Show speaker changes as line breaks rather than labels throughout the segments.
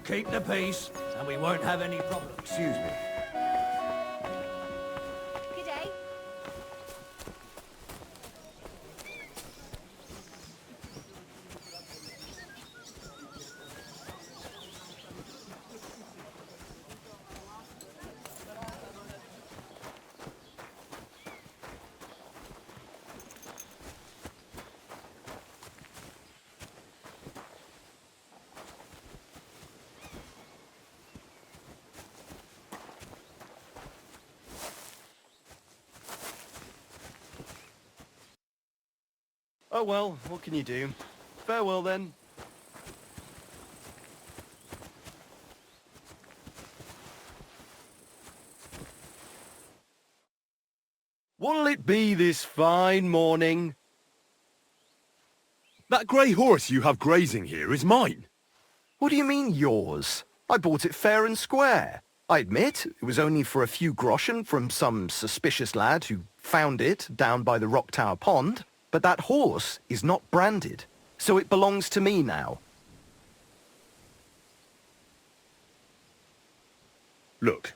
Keep the peace, and we won't have any problems.
Excuse me.
G'day.
Oh well, what can you do? Farewell then. What'll it be this fine morning?
That grey horse you have grazing here is mine.
What do you mean yours? I bought it fair and square. I admit, it was only for a few groschen from some suspicious lad who found it down by the Rock Tower Pond. But that horse is not branded, so it belongs to me now.
Look,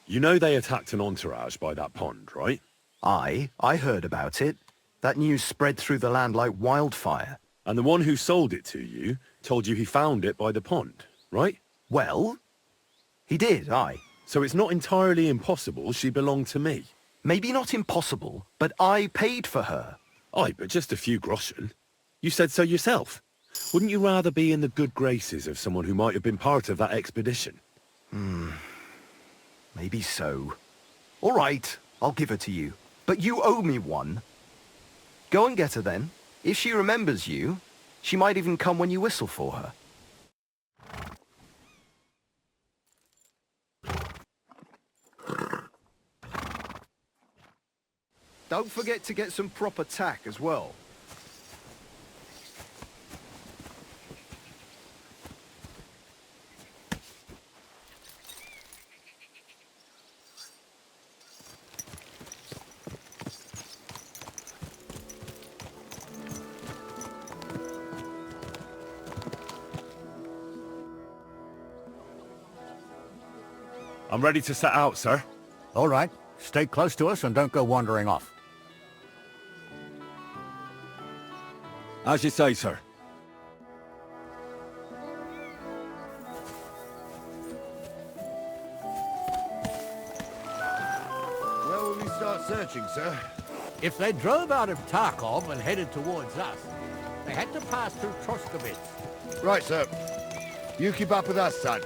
you know they attacked an entourage by that pond, right?
I heard about it. That news spread through the land like wildfire.
And the one who sold it to you told you he found it by the pond, right?
Well, he did, aye.
So it's not entirely impossible she belonged to me.
Maybe not impossible, but I paid for her.
Aye, but just a few groschen. You said so yourself. Wouldn't you rather be in the good graces of someone who might have been part of that expedition?
Maybe so. All right, I'll give her to you. But you owe me one. Go and get her then. If she remembers you, she might even come when you whistle for her. Don't forget to get some proper tack as well.
I'm ready to set out, sir.
All right. Stay close to us and don't go wandering off.
As you say, sir.
Where will we start searching, sir?
If they drove out of Tarkov and headed towards us, they had to pass through Troskovitz.
Right, sir. You keep up with us, son.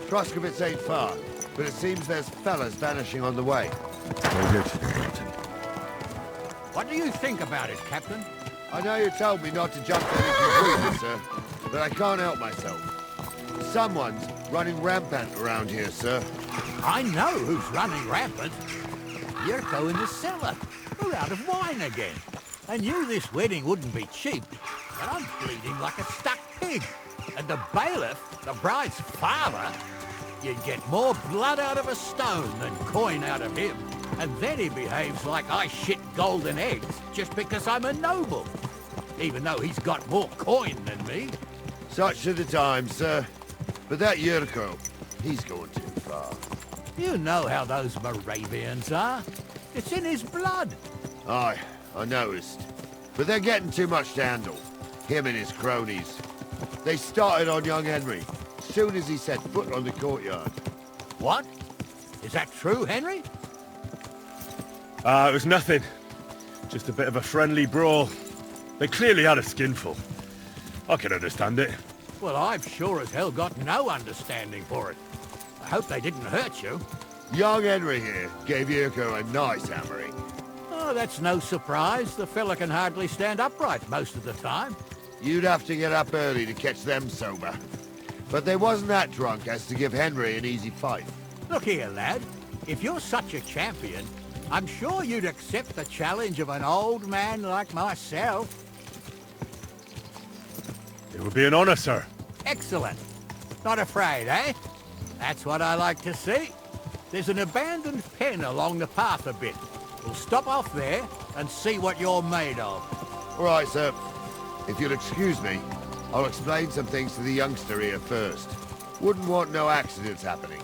Troskovitz ain't far, but it seems there's fellas vanishing on the way.
Very good, Captain.
What do you think about it, Captain?
I know you told me not to jump to any conclusions, sir, but I can't help myself. Someone's running rampant around here, sir.
I know who's running rampant. Yurko in the cellar. We're out of wine again. I knew this wedding wouldn't be cheap, but I'm bleeding like a stuck pig. And the bailiff, the bride's father, you'd get more blood out of a stone than coin out of him. And then he behaves like I shit golden eggs just because I'm a noble. Even though he's got more coin than me.
Such are the times, sir. But that Yurko, he's going too far.
You know how those Moravians are. It's in his blood.
Aye, I noticed. But they're getting too much to handle. Him and his cronies. They started on young Henry, as soon as he set foot on the courtyard.
What? Is that true, Henry?
It was nothing. Just a bit of a friendly brawl. They clearly had a skinful. I can understand it.
Well, I've sure as hell got no understanding for it. I hope they didn't hurt you.
Young Henry here gave Yurko a nice hammering.
Oh, that's no surprise. The fella can hardly stand upright most of the time.
You'd have to get up early to catch them sober. But they wasn't that drunk as to give Henry an easy fight.
Look here, lad. If you're such a champion, I'm sure you'd accept the challenge of an old man like myself.
It would be an honor, sir.
Excellent. Not afraid, eh? That's what I like to see. There's an abandoned pen along the path a bit. We'll stop off there and see what you're made of.
All right, sir. If you'll excuse me, I'll explain some things to the youngster here first. Wouldn't want no accidents happening.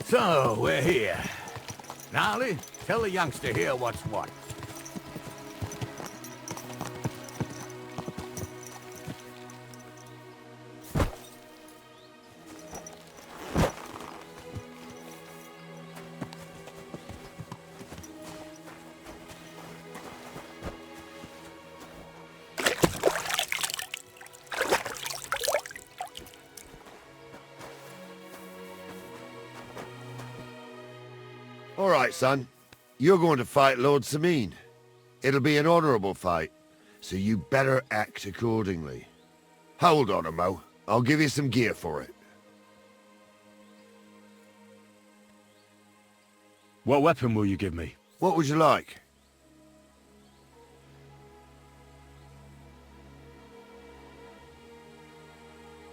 So, we're here. Gnarly, tell the youngster here what's what.
All right, son. You're going to fight Lord Sameen. It'll be an honorable fight, so you better act accordingly. Hold on, Mo. I'll give you some gear for it.
What weapon will you give me?
What would you like?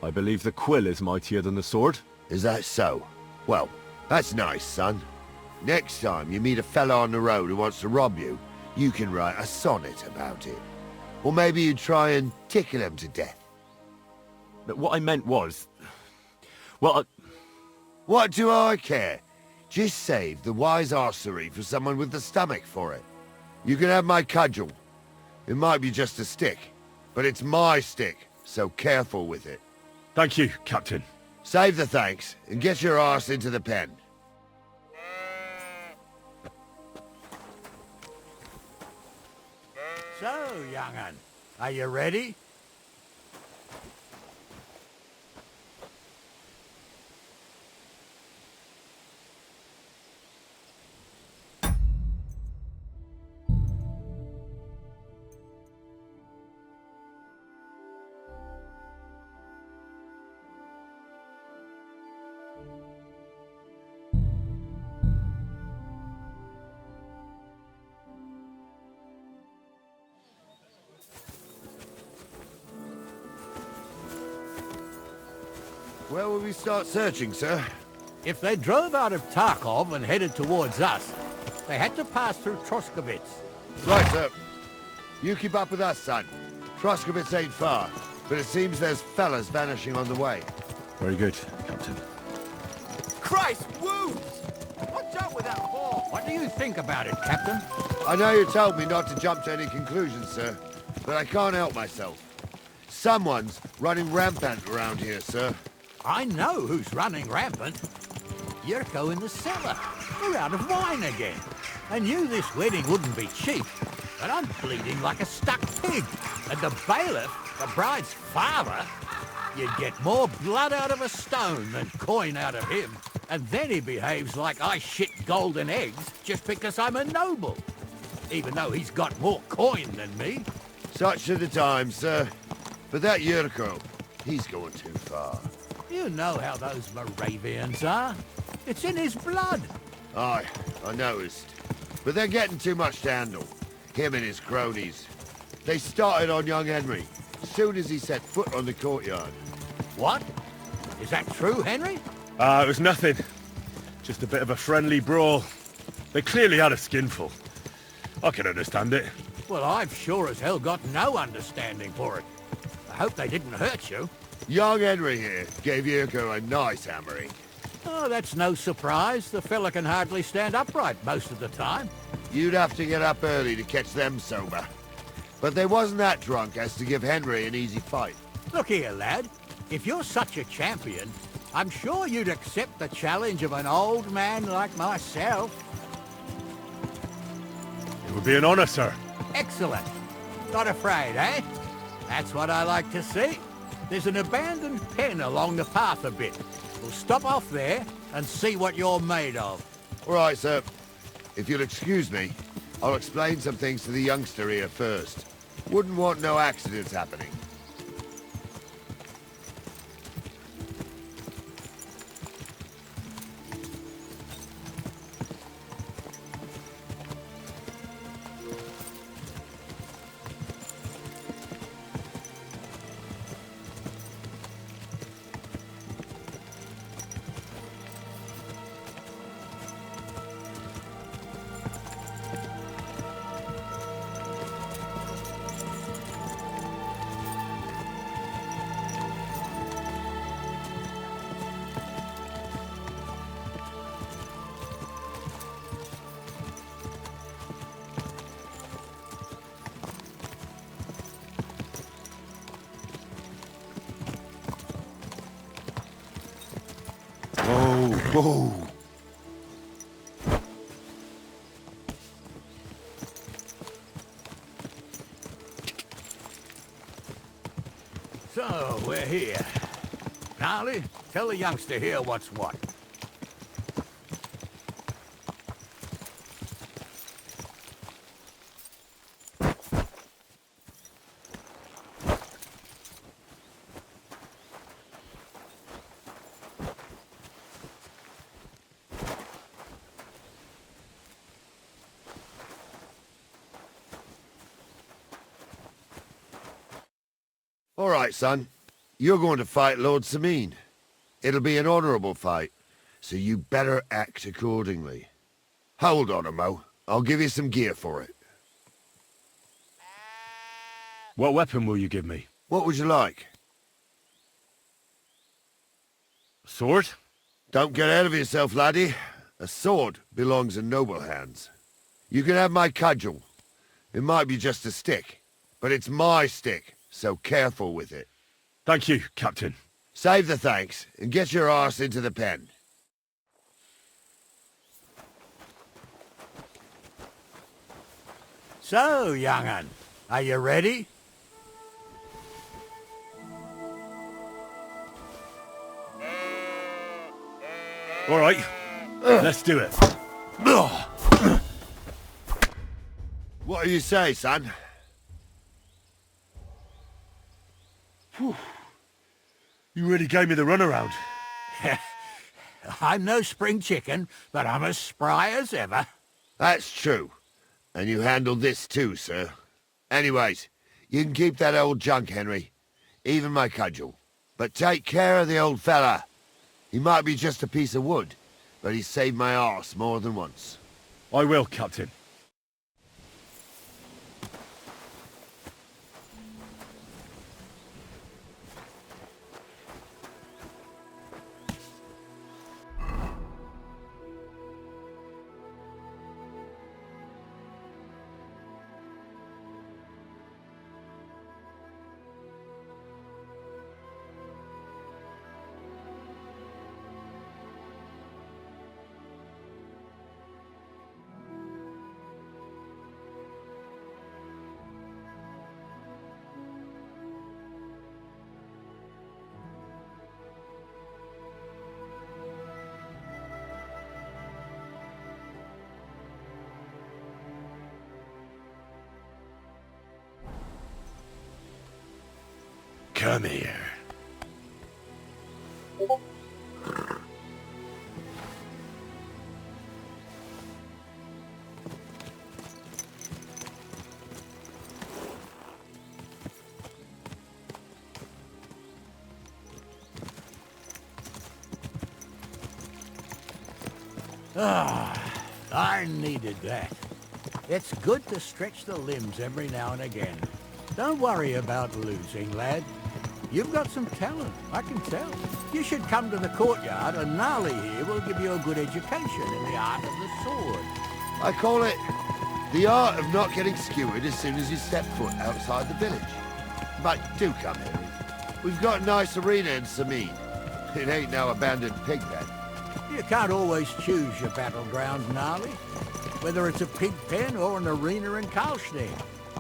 I believe the quill is mightier than the sword.
Is that so? Well, that's nice, son. Next time you meet a fella on the road who wants to rob you, you can write a sonnet about it. Or maybe you try and tickle him to death.
But what I meant was... Well,
What do I care? Just save the wise arsery for someone with the stomach for it. You can have my cudgel. It might be just a stick, but it's my stick, so careful with it.
Thank you, Captain.
Save the thanks, and get your arse into the pen.
So, young'un, are you ready?
Where will we start searching, sir?
If they drove out of Tarkov and headed towards us, they had to pass through Troskovitz.
Right, sir. You keep up with us, son. Troskovitz ain't far, but it seems there's fellas vanishing on the way.
Very good, Captain.
Christ, wounds! Watch out with that ball!
What do you think about it, Captain?
I know you told me not to jump to any conclusions, sir, but I can't help myself. Someone's running rampant around here, sir.
I know who's running rampant. Yurko in the cellar. We're out of wine again. I knew this wedding wouldn't be cheap, but I'm bleeding like a stuck pig. And the bailiff, the bride's father, you'd get more blood out of a stone than coin out of him. And then he behaves like I shit golden eggs just because I'm a noble. Even though he's got more coin than me.
Such are the times, sir. But that Yurko, he's going too far.
You know how those Moravians are. It's in his blood.
Aye, I noticed. But they're getting too much to handle. Him and his cronies. They started on young Henry, as soon as he set foot on the courtyard.
What? Is that true, Henry?
It was nothing. Just a bit of a friendly brawl. They clearly had a skinful. I can understand it.
Well, I've sure as hell got no understanding for it. I hope they didn't hurt you.
Young Henry here gave Yurko a nice hammering.
Oh, that's no surprise. The fella can hardly stand upright most of the time.
You'd have to get up early to catch them sober. But they wasn't that drunk as to give Henry an easy fight.
Look here, lad. If you're such a champion, I'm sure you'd accept the challenge of an old man like myself.
It would be an honor, sir.
Excellent. Not afraid, eh? That's what I like to see. There's an abandoned pen along the path a bit. We'll stop off there and see what you're made of.
All right, sir. If you'll excuse me, I'll explain some things to the youngster here first. Wouldn't want no accidents happening.
Whoa.
So, we're here. Gnarly, tell the youngster here what's what.
All right, son. You're going to fight Lord Sameen. It'll be an honorable fight, so you better act accordingly. Hold on a mo. I'll give you some gear for it.
What weapon will you give me?
What would you like?
Sword?
Don't get ahead of yourself, laddie. A sword belongs in noble hands. You can have my cudgel. It might be just a stick, but it's my stick, so careful with it.
Thank you, Captain.
Save the thanks, and get your arse into the pen.
So, young'un, are you ready?
All right, let's do it.
What do you say, son?
You really gave me the runaround.
I'm no spring chicken, but I'm as spry as ever.
That's true. And you handled this too, sir. Anyways, you can keep that old junk, Henry. Even my cudgel. But take care of the old fella. He might be just a piece of wood, but he saved my arse more than once.
I will, Captain. Come here.
I needed that. It's good to stretch the limbs every now and again. Don't worry about losing, lad. You've got some talent, I can tell. You should come to the courtyard and Gnarly here will give you a good education in the art of the sword.
I call it the art of not getting skewered as soon as you step foot outside the village. But do come, Henry. We've got a nice arena in Sameen. It ain't no abandoned pig pen.
You can't always choose your battlegrounds, Gnarly. Whether it's a pig pen or an arena in Karlstein,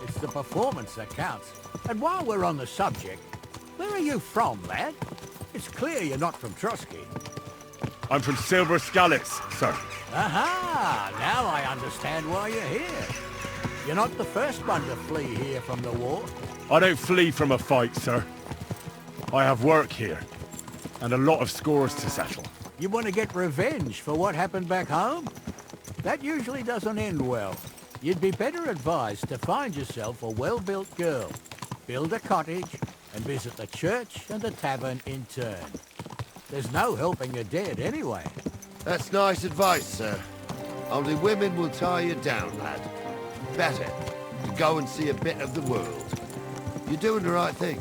it's the performance that counts. And while we're on the subject, where are you from, lad? It's clear you're not from Trotsky.
I'm from Silver Scallops, sir.
Aha! Now I understand why you're here. You're not the first one to flee here from the war.
I don't flee from a fight, sir. I have work here, and a lot of scores to settle.
You want to get revenge for what happened back home? That usually doesn't end well. You'd be better advised to find yourself a well-built girl, build a cottage, and visit the church and the tavern in turn. There's no helping a dead anyway.
That's nice advice, sir. Only women will tie you down, lad. Better to go and see a bit of the world. You're doing the right thing.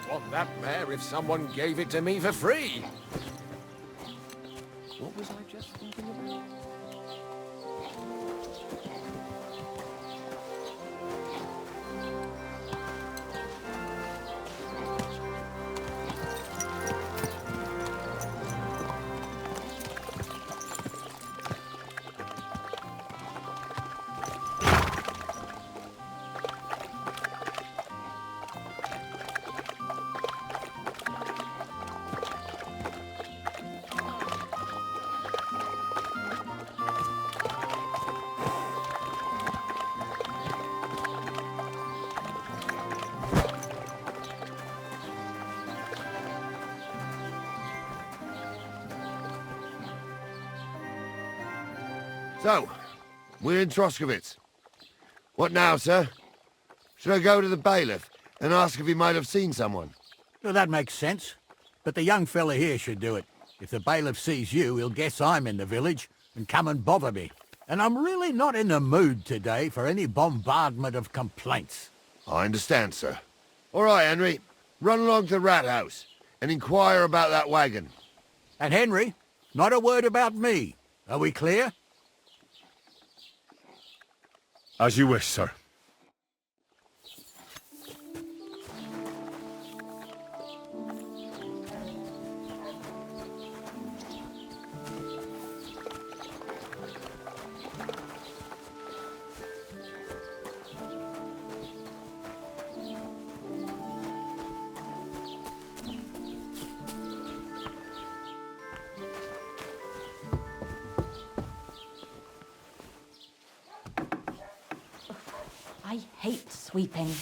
Want that mare if someone gave it to me for free. What was I just thinking about?
So, we're in Troskowitz. What now, sir? Should I go to the bailiff and ask if he might have seen someone?
Well, that makes sense. But the young fella here should do it. If the bailiff sees you, he'll guess I'm in the village and come and bother me. And I'm really not in the mood today for any bombardment of complaints.
I understand, sir. All right, Henry. Run along to the rat house and inquire about that wagon.
And Henry, not a word about me. Are we clear?
As you wish, sir.
I hate sweeping.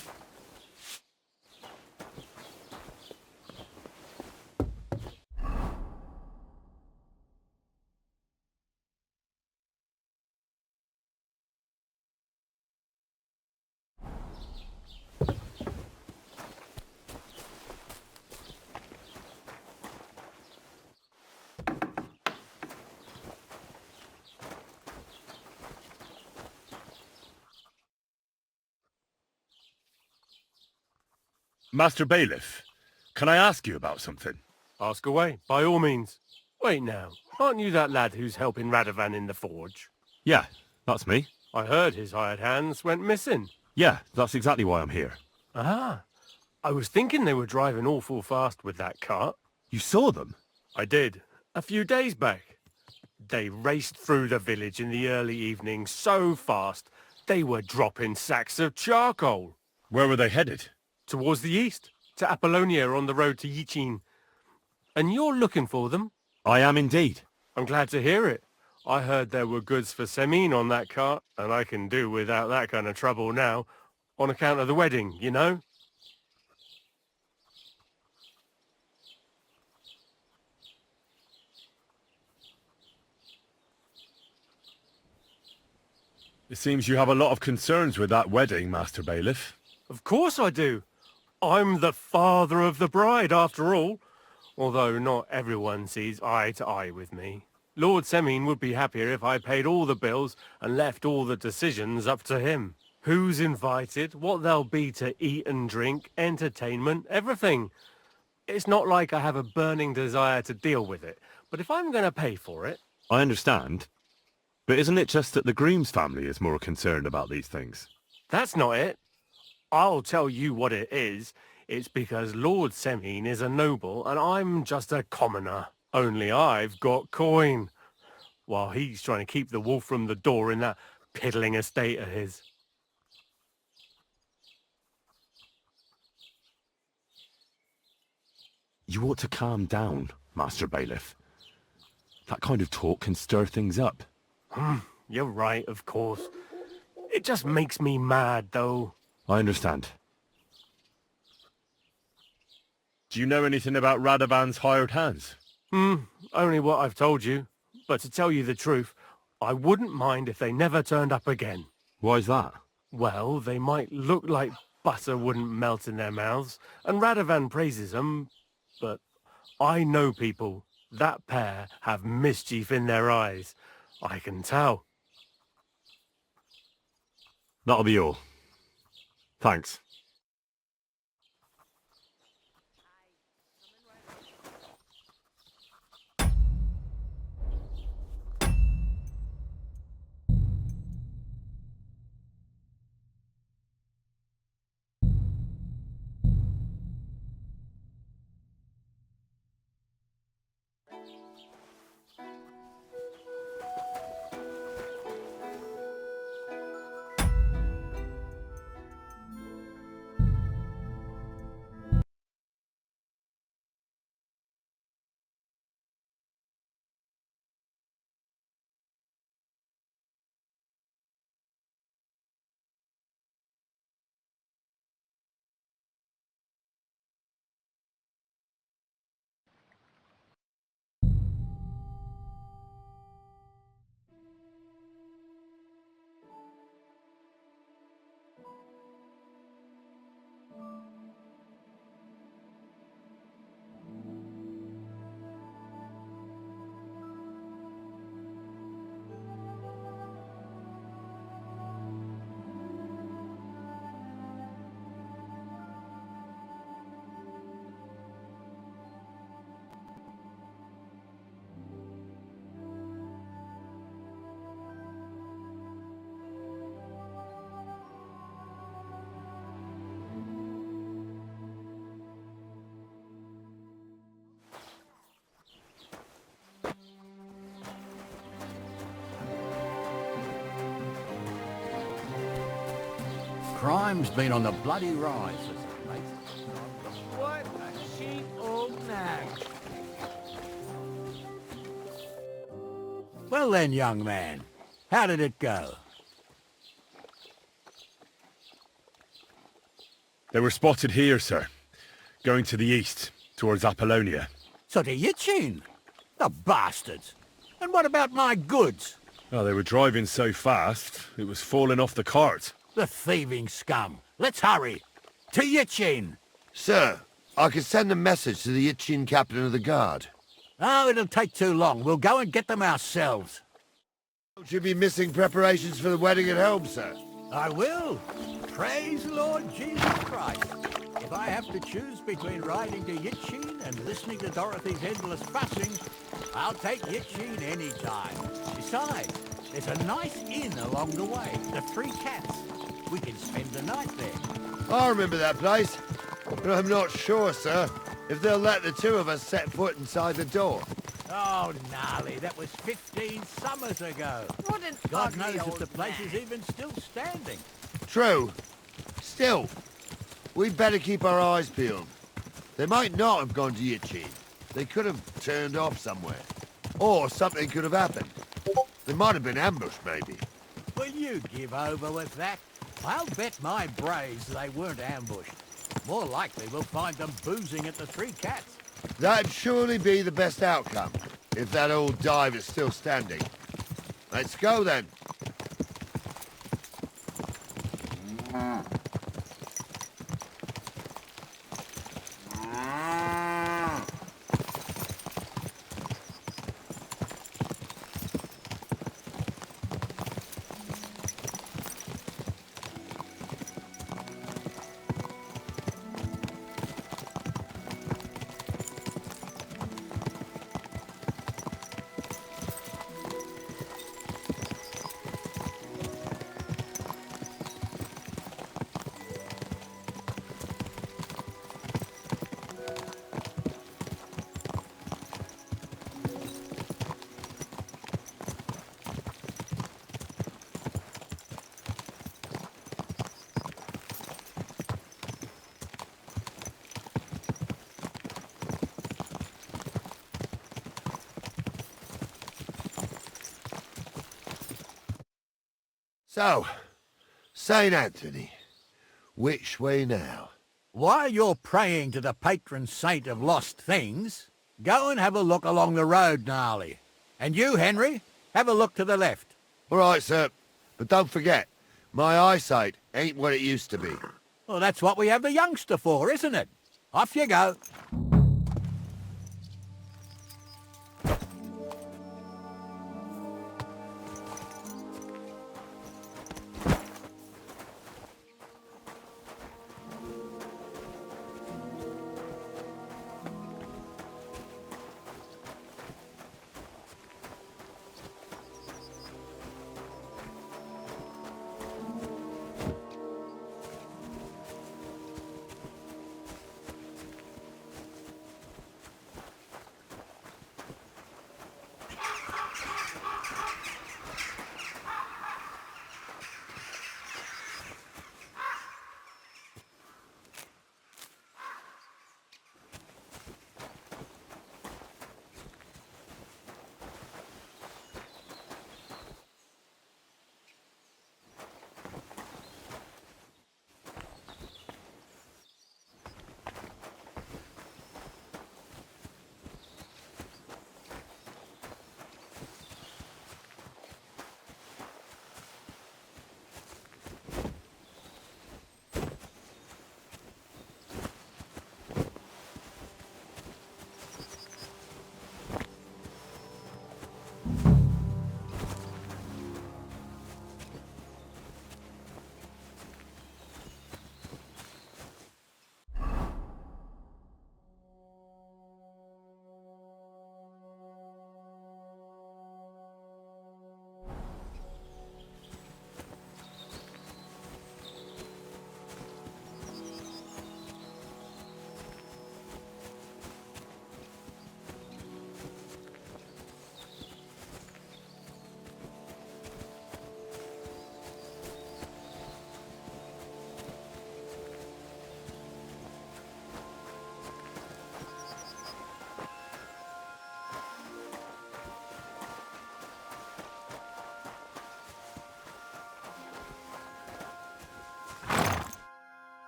Master Bailiff, can I ask you about something?
Ask away, by all means. Wait now, aren't you that lad who's helping Radovan in the forge?
Yeah, that's me.
I heard his hired hands went missing.
Yeah, that's exactly why I'm here.
Ah, I was thinking they were driving awful fast with that cart.
You saw them?
I did, a few days back. They raced through the village in the early evening so fast, they were dropping sacks of charcoal.
Where were they headed?
Towards the east, to Apollonia on the road to Yichin. And you're looking for them?
I am indeed.
I'm glad to hear it. I heard there were goods for Semin on that cart, and I can do without that kind of trouble now, on account of the wedding, you know?
It seems you have a lot of concerns with that wedding, Master Bailiff.
Of course I do. I'm the father of the bride, after all. Although not everyone sees eye to eye with me. Lord Semin would be happier if I paid all the bills and left all the decisions up to him. Who's invited, what there'll be to eat and drink, entertainment, everything. It's not like I have a burning desire to deal with it, but if I'm going to pay for it...
I understand. But isn't it just that the groom's family is more concerned about these things?
That's not it. I'll tell you what it is. It's because Lord Semin is a noble and I'm just a commoner. Only I've got coin. While he's trying to keep the wolf from the door in that piddling estate of his.
You ought to calm down, Master Bailiff. That kind of talk can stir things up.
You're right, of course. It just makes me mad, though.
I understand.
Do you know anything about Radovan's hired hands?
Only what I've told you. But to tell you the truth, I wouldn't mind if they never turned up again.
Why's that?
Well, they might look like butter wouldn't melt in their mouths, and Radovan praises them, but I know people. That pair have mischief in their eyes. I can tell.
That'll be all. Thanks.
Crime's been on the bloody rise, mate.
What a cheap old nag.
Well then, young man, how did it go?
They were spotted here, sir. Going to the east, towards Apollonia.
So to Yichin? The bastards! And what about my goods?
Oh, they were driving so fast, it was falling off the cart.
The thieving scum. Let's hurry. To Yichin!
Sir, I can send a message to the Itchin captain of the guard.
Oh, it'll take too long. We'll go and get them ourselves.
Don't you be missing preparations for the wedding at home, sir?
I will. Praise the Lord Jesus Christ. If I have to choose between riding to Yitchin and listening to Dorothy's endless fussing, I'll take Yitchin any time. Besides, there's a nice inn along the way, the Three Cats. We can spend the night there.
I remember that place, but I'm not sure, sir, if they'll let the two of us set foot inside the door.
Oh, gnarly, that was 15 summers ago.
What an
God
ugly
knows if
old
the place
man.
is even still standing.
True. Still, we'd better keep our eyes peeled. They might not have gone to Yitchin. They could have turned off somewhere. Or something could have happened. They might have been ambushed, maybe.
Will you give over with that? I'll bet my braves they weren't ambushed. More likely we'll find them boozing at the Three Cats.
That'd surely be the best outcome, if that old dive is still standing. Let's go, then. So, St. Anthony, which way now?
While you're praying to the patron saint of lost things, go and have a look along the road, Gnarly. And you, Henry, have a look to the left.
All right, sir. But don't forget, my eyesight ain't what it used to be.
Well, that's what we have the youngster for, isn't it? Off you go.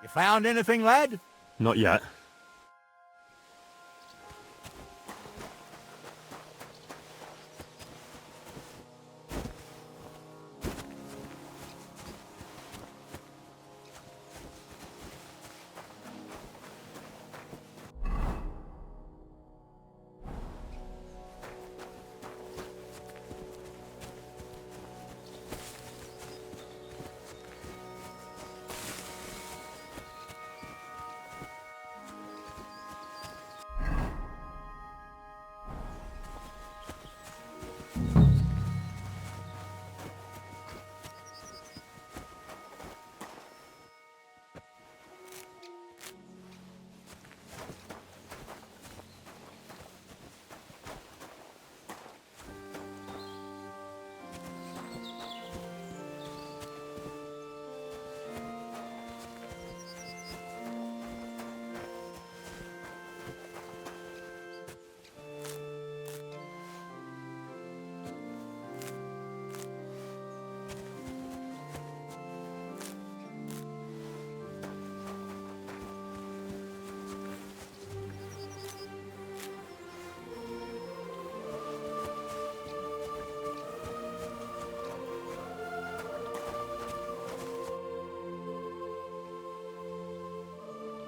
You found anything, lad?
Not yet.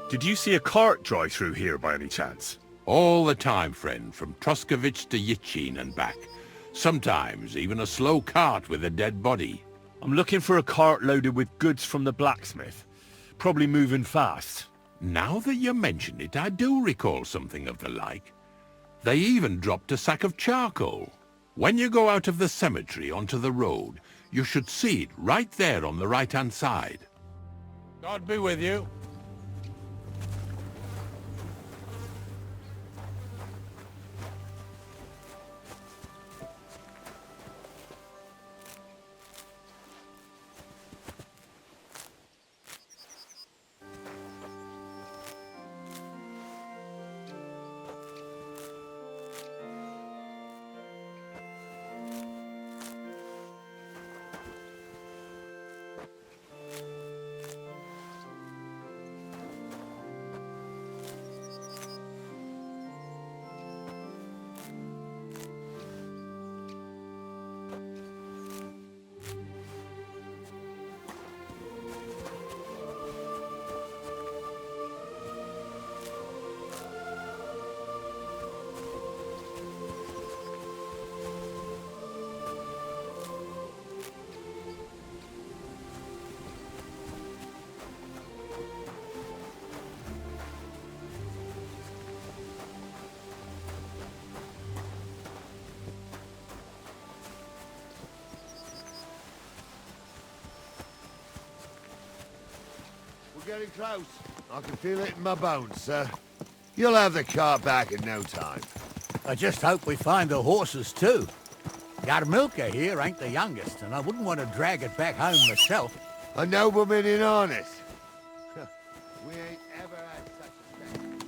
Did you see a cart drive through here by any chance?
All the time, friend, from Truskovich to Yitchin and back. Sometimes even a slow cart with a dead body.
I'm looking for a cart loaded with goods from the blacksmith. Probably moving fast.
Now that you mention it, I do recall something of the like. They even dropped a sack of charcoal. When you go out of the cemetery onto the road, you should see it right there on the right-hand side. God be with you.
We're getting close. I can feel it in my bones, sir. You'll have the cart back in no time.
I just hope we find the horses too. Yarmilka here ain't the youngest, and I wouldn't want to drag it back home myself.
A nobleman in harness. We ain't ever had such a thing.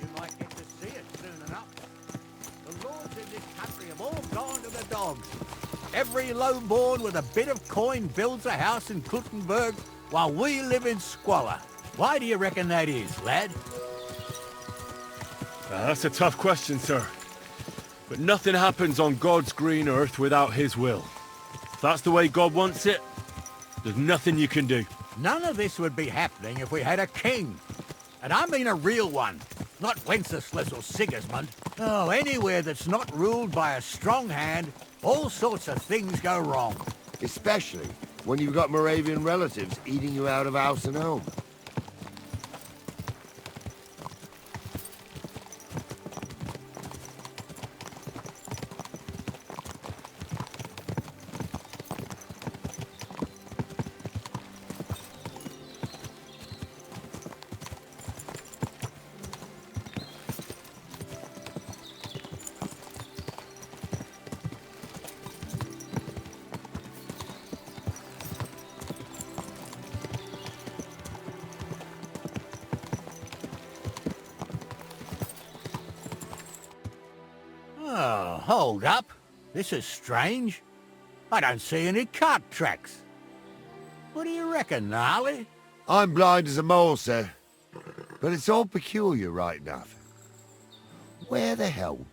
You might get to see it soon enough. The lords in this country have all gone to the dogs. Every lowborn with a bit of coin builds a house in Kuttenberg while we live in squalor. Why do you reckon that is, lad?
That's a tough question, sir. But nothing happens on God's green earth without his will. If that's the way God wants it, there's nothing you can do.
None of this would be happening if we had a king. And I mean a real one, not Wenceslas or Sigismund. Oh, anywhere that's not ruled by a strong hand, all sorts of things go wrong.
Especially when you've got Moravian relatives eating you out of house and home.
Oh, hold up. This is strange. I don't see any cart tracks. What do you reckon, Gnarly?
I'm blind as a mole, sir. But it's all peculiar right enough. Where the hell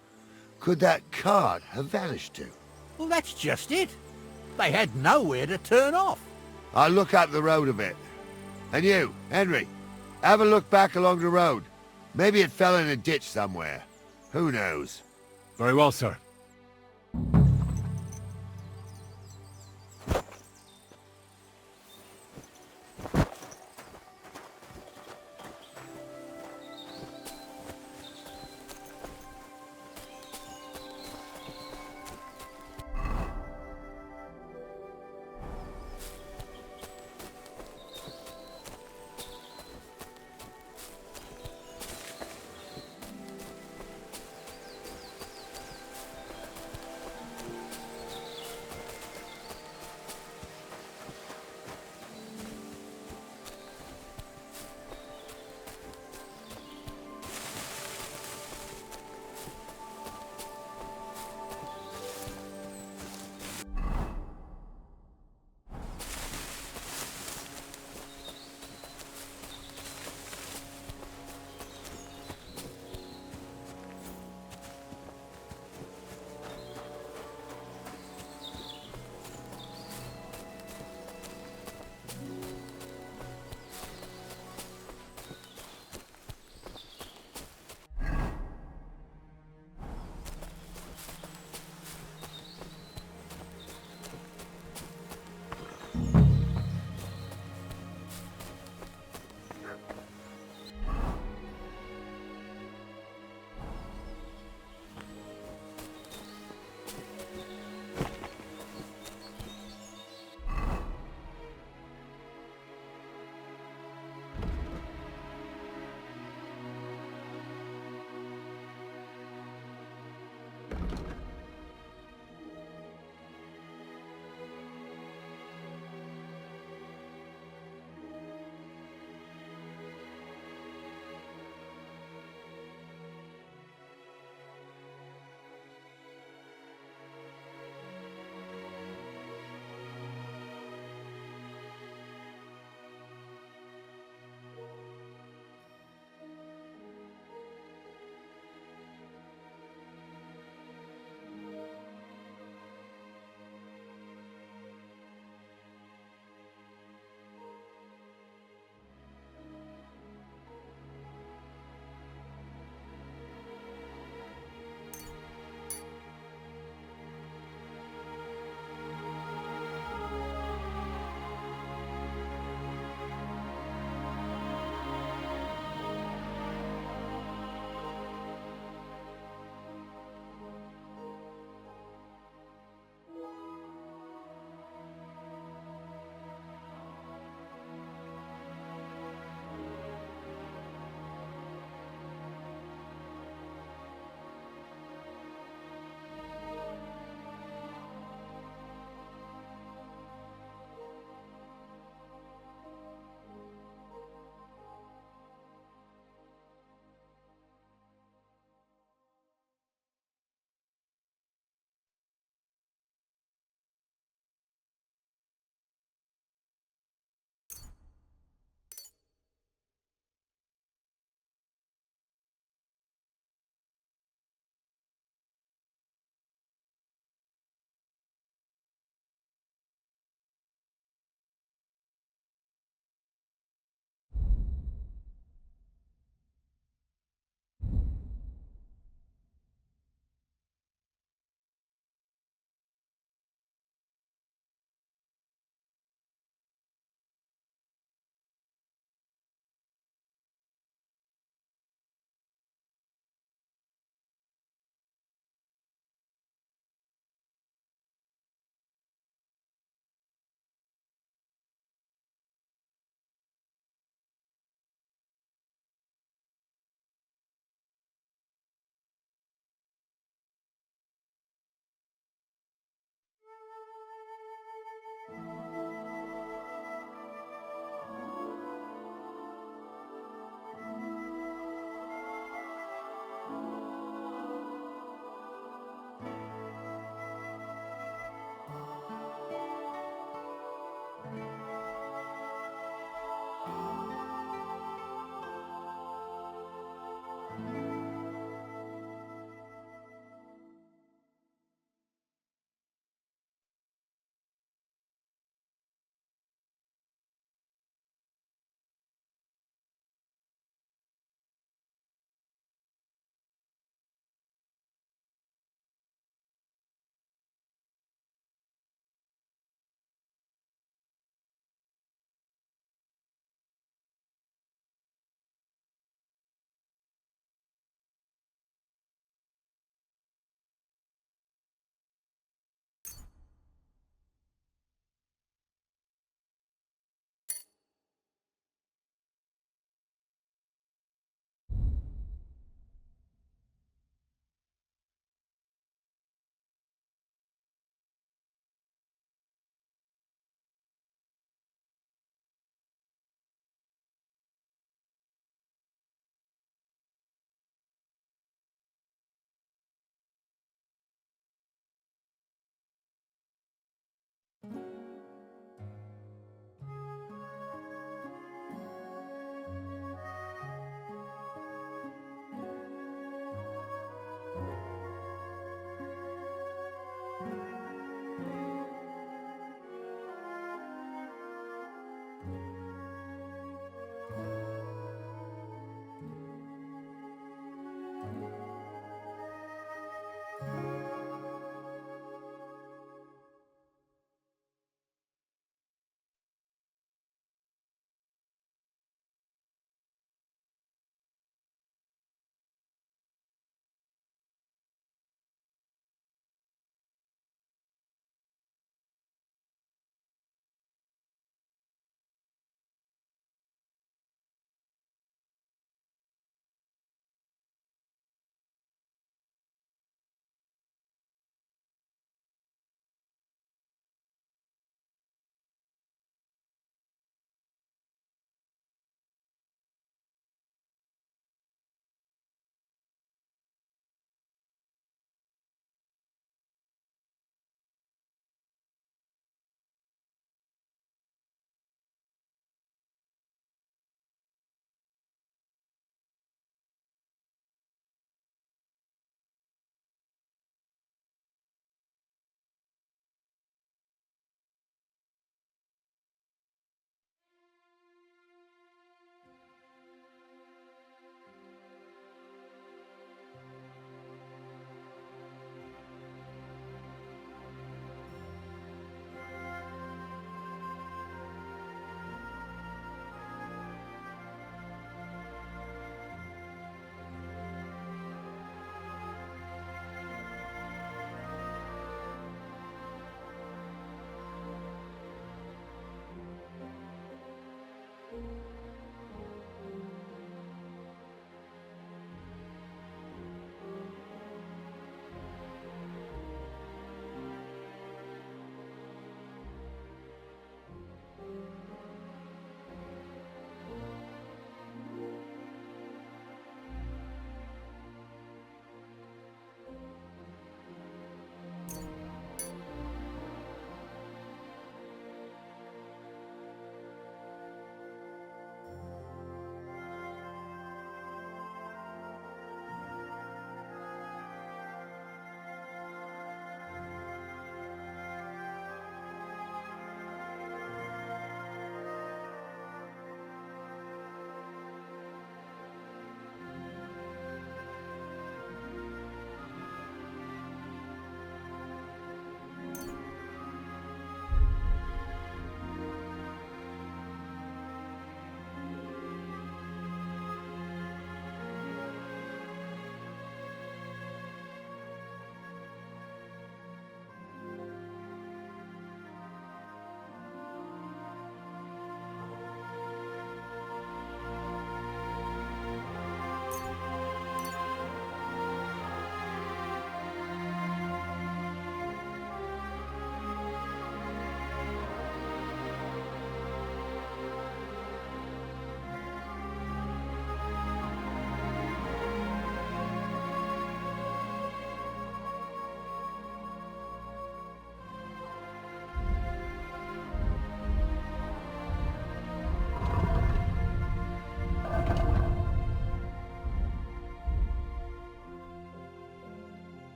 could that cart have vanished to?
Well, that's just it. They had nowhere to turn off.
I'll look up the road a bit. And you, Henry, have a look back along the road. Maybe it fell in a ditch somewhere. Who knows?
Very well, sir.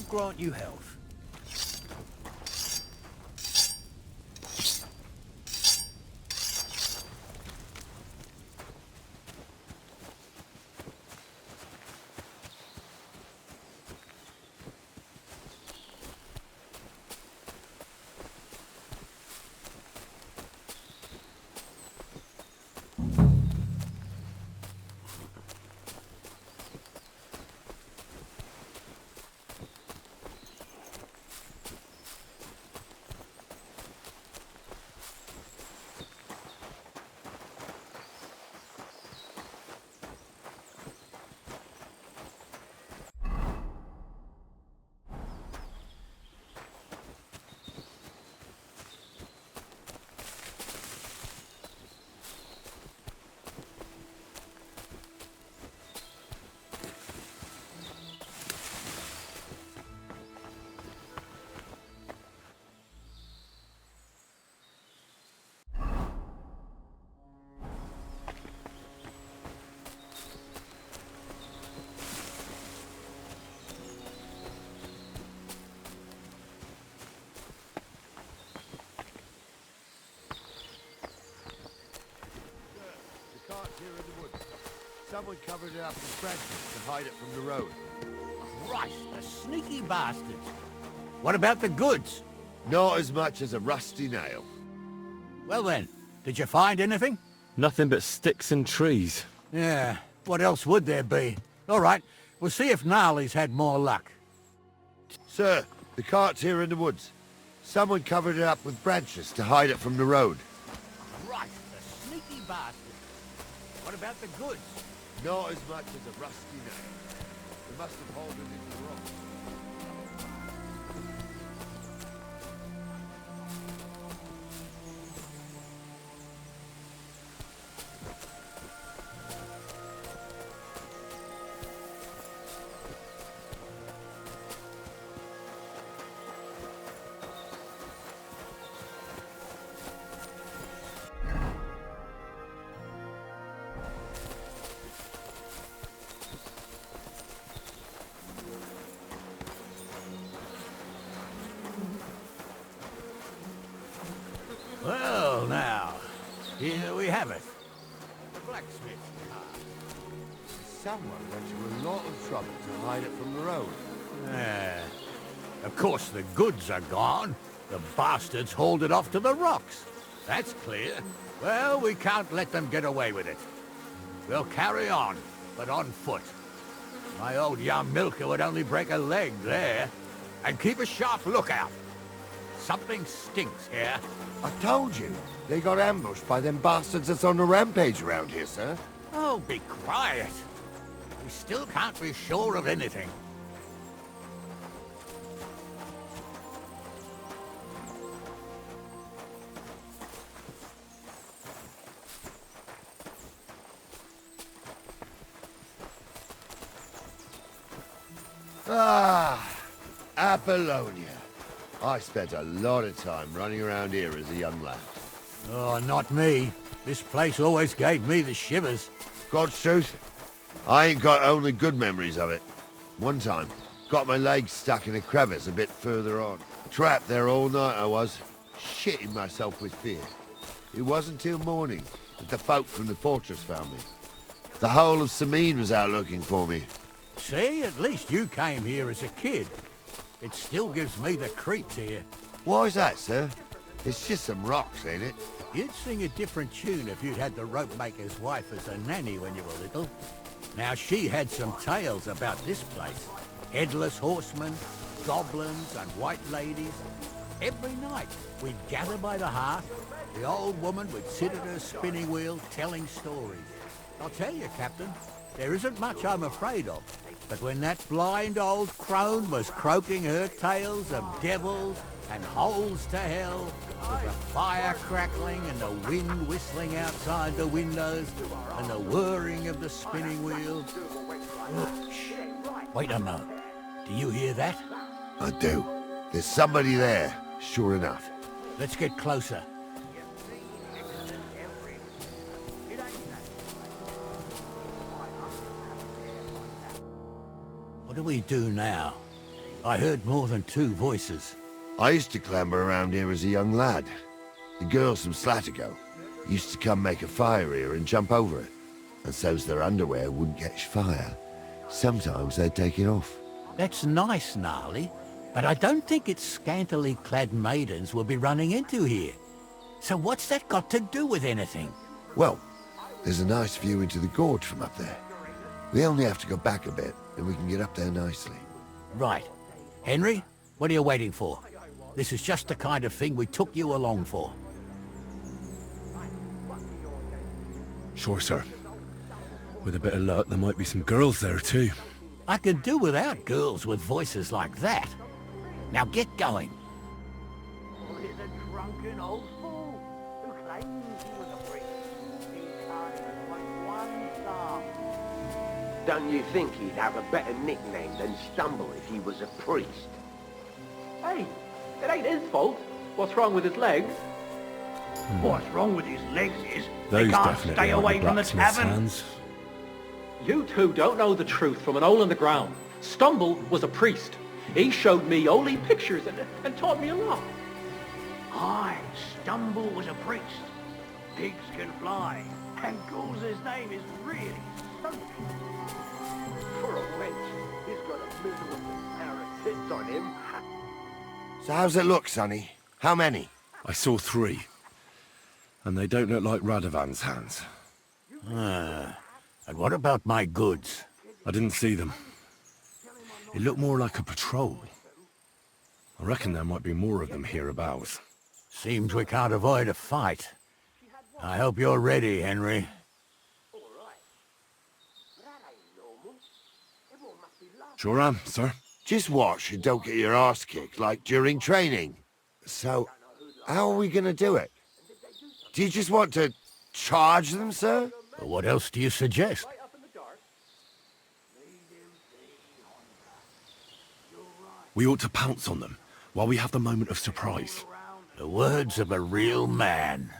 God grant you health.
The cart's here in the woods. Someone covered it up with branches to hide it from the road.
Christ, the sneaky bastards. What about the goods?
Not as much as a rusty nail.
Well then, did you find anything?
Nothing but sticks and trees.
Yeah, what else would there be? All right, we'll see if Gnarly's had more luck.
Sir, the cart's here in the woods. Someone covered it up with branches to hide it from the road.
Christ, the sneaky bastards. What about the goods?
Not as much as a rusty nail. They must have hauled it into the rock.
Well, now, here we have it. Blacksmith.
Someone went to a lot of trouble to hide it from the road.
Yeah. Of course, the goods are gone. The bastards hauled it off to the rocks. That's clear. Well, we can't let them get away with it. We'll carry on, but on foot. My old young milker would only break a leg there. And keep a sharp lookout. Something stinks here.
I told you, they got ambushed by them bastards that's on the rampage around here, sir.
Oh, be quiet. We still can't be sure of anything.
Ah, Apollonia. I spent a lot of time running around here as a young lad.
Oh, not me. This place always gave me the shivers.
God's truth, I ain't got only good memories of it. One time, got my leg stuck in a crevice a bit further on. Trapped there all night I was, shitting myself with fear. It wasn't till morning that the folk from the fortress found me. The whole of Sameen was out looking for me.
See, at least you came here as a kid. It still gives me the creeps here.
Why's that, sir? It's just some rocks, ain't it?
You'd sing a different tune if you'd had the rope maker's wife as a nanny when you were little. Now, she had some tales about this place. Headless horsemen, goblins, and white ladies. Every night, we'd gather by the hearth. The old woman would sit at her spinning wheel telling stories. I'll tell you, Captain, there isn't much I'm afraid of. But when that blind old crone was croaking her tales of devils and holes to hell, with the fire crackling and the wind whistling outside the windows and the whirring of the spinning wheel... Shh. Wait a moment. Do you hear that?
I do. There's somebody there, sure enough.
Let's get closer. What do we do now? I heard more than 2 voices.
I used to clamber around here as a young lad. The girls from Slatigo used to come make a fire here and jump over it. And so's their underwear wouldn't catch fire. Sometimes they'd take it off.
That's nice, Gnarly, but I don't think it's scantily clad maidens we'll be running into here. So what's that got to do with anything?
Well, there's a nice view into the gorge from up there. We only have to go back a bit, and we can get up there nicely.
Right. Henry, what are you waiting for? This is just the kind of thing we took you along for.
Sure, sir. With a bit of luck, there might be some girls there too.
I could do without girls with voices like that. Now get going.
He's a drunken old fool who claims he was a priest. He can't even find one psalm.
Don't you think he'd have a better nickname than Stumble if he was a priest?
Hey, it ain't his fault. What's wrong with his legs?
What's wrong with his legs is
Those
they can't
definitely
stay
aren't
away from the
blacksmith's
tavern.
hands.
You two don't know the truth from an hole in the ground. Stumble was a priest. He showed me holy pictures and taught me a lot.
Aye, Stumble was a priest. Pigs can fly, and Gul's name is really something.
For a wench, he's got a miserable pair of tits on him.
So how's it look, Sonny? How many?
I saw 3. And they don't look like Radovan's hands.
And what about my goods?
I didn't see them. It looked more like a patrol. I reckon there might be more of them hereabouts.
Seems we can't avoid a fight. I hope you're ready, Henry.
Sure am, sir.
Just watch and don't get your arse kicked like during training. So, how are we gonna do it? Do you just want to charge them, sir?
What else do you suggest?
We ought to pounce on them while we have the moment of surprise.
The words of a real man.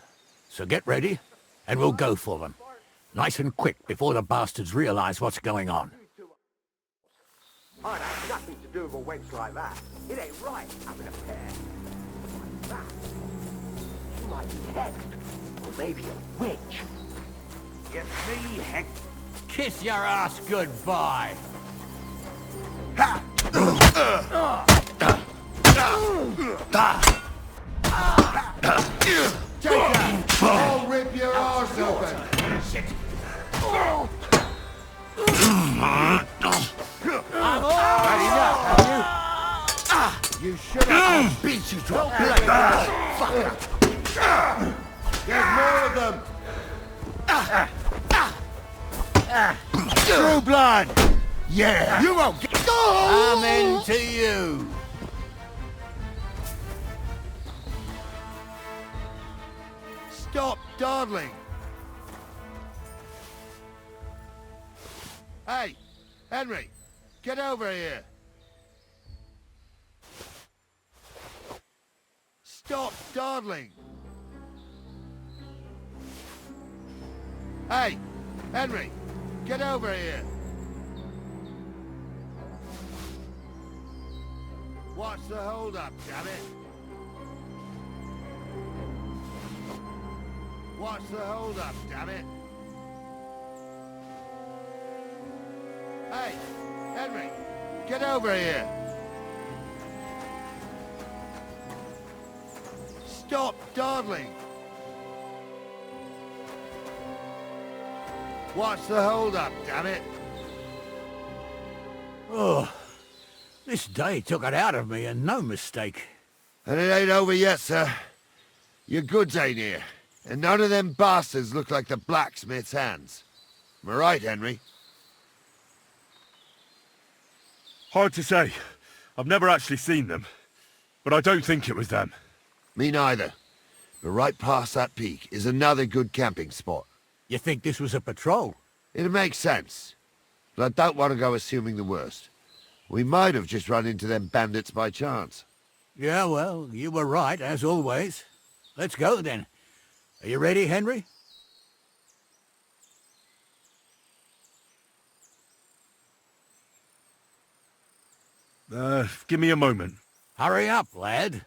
So get ready, and we'll go for them. Nice and quick before the bastards realize what's going on.
I'd have nothing to do with a wench like that. It ain't right having a pair. Like that. She might be hexed, or maybe a witch.
Get me, heck.
Kiss your ass goodbye.
I'll rip your arse open! You should have beat you to a bloody fucker! There's more of them! True blood! Yeah! You won't get...
I'm into you.
Stop dawdling! Hey, Henry, get over here! Stop dawdling! Hey, Henry, get over here! What's the hold-up, damn it? What's the hold-up, damn it? Hey, Henry, get over here! Stop dawdling! What's the hold-up, damn it?
Oh, this day took it out of me, and no mistake.
And it ain't over yet, sir. Your goods ain't here, and none of them bastards look like the blacksmith's hands. Am I right, Henry?
Hard to say. I've never actually seen them. But I don't think it was them.
Me neither. But right past that peak is another good camping spot.
You think this was a patrol?
It makes sense. But I don't want to go assuming the worst. We might have just run into them bandits by chance.
Yeah, well, you were right, as always. Let's go, then. Are you ready, Henry?
Give me a moment.
Hurry up, lad.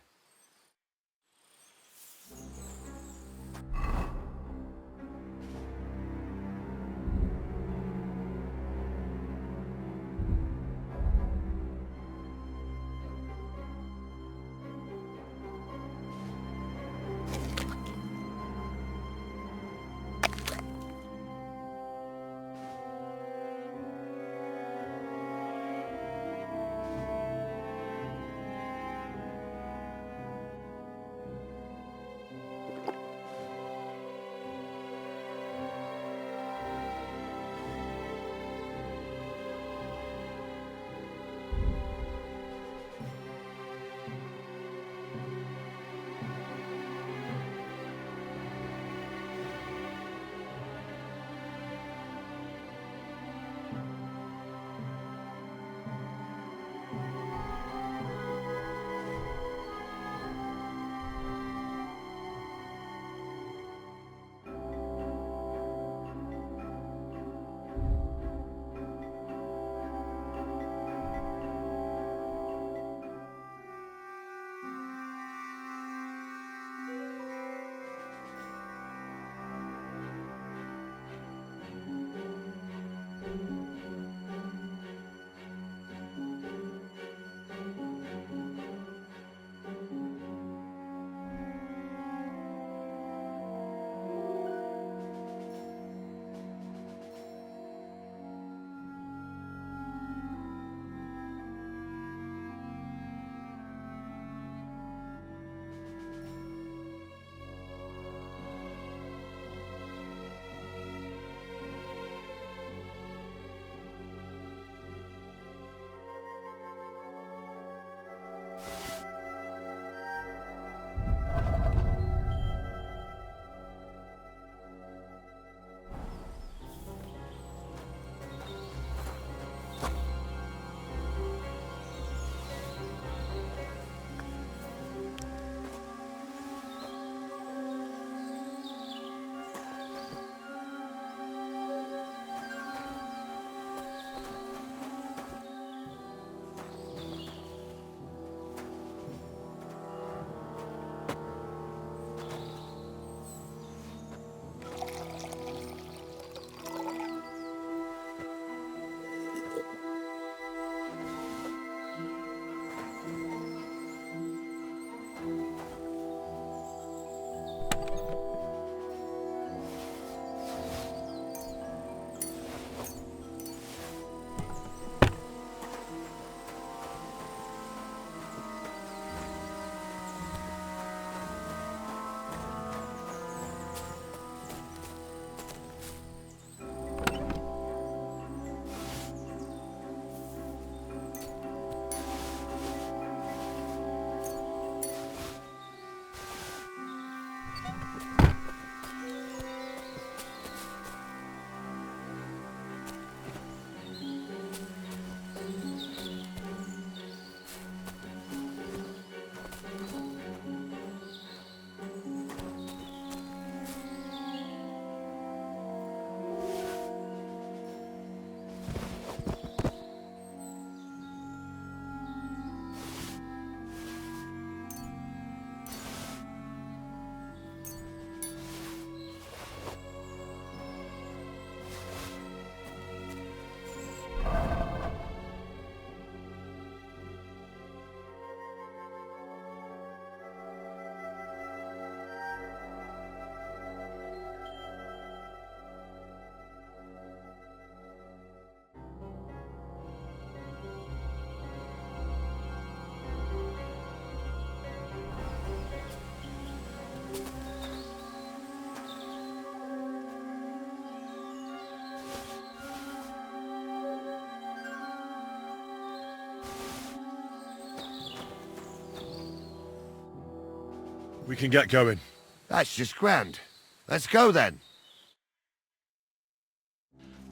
We can get going.
That's just grand. Let's go then.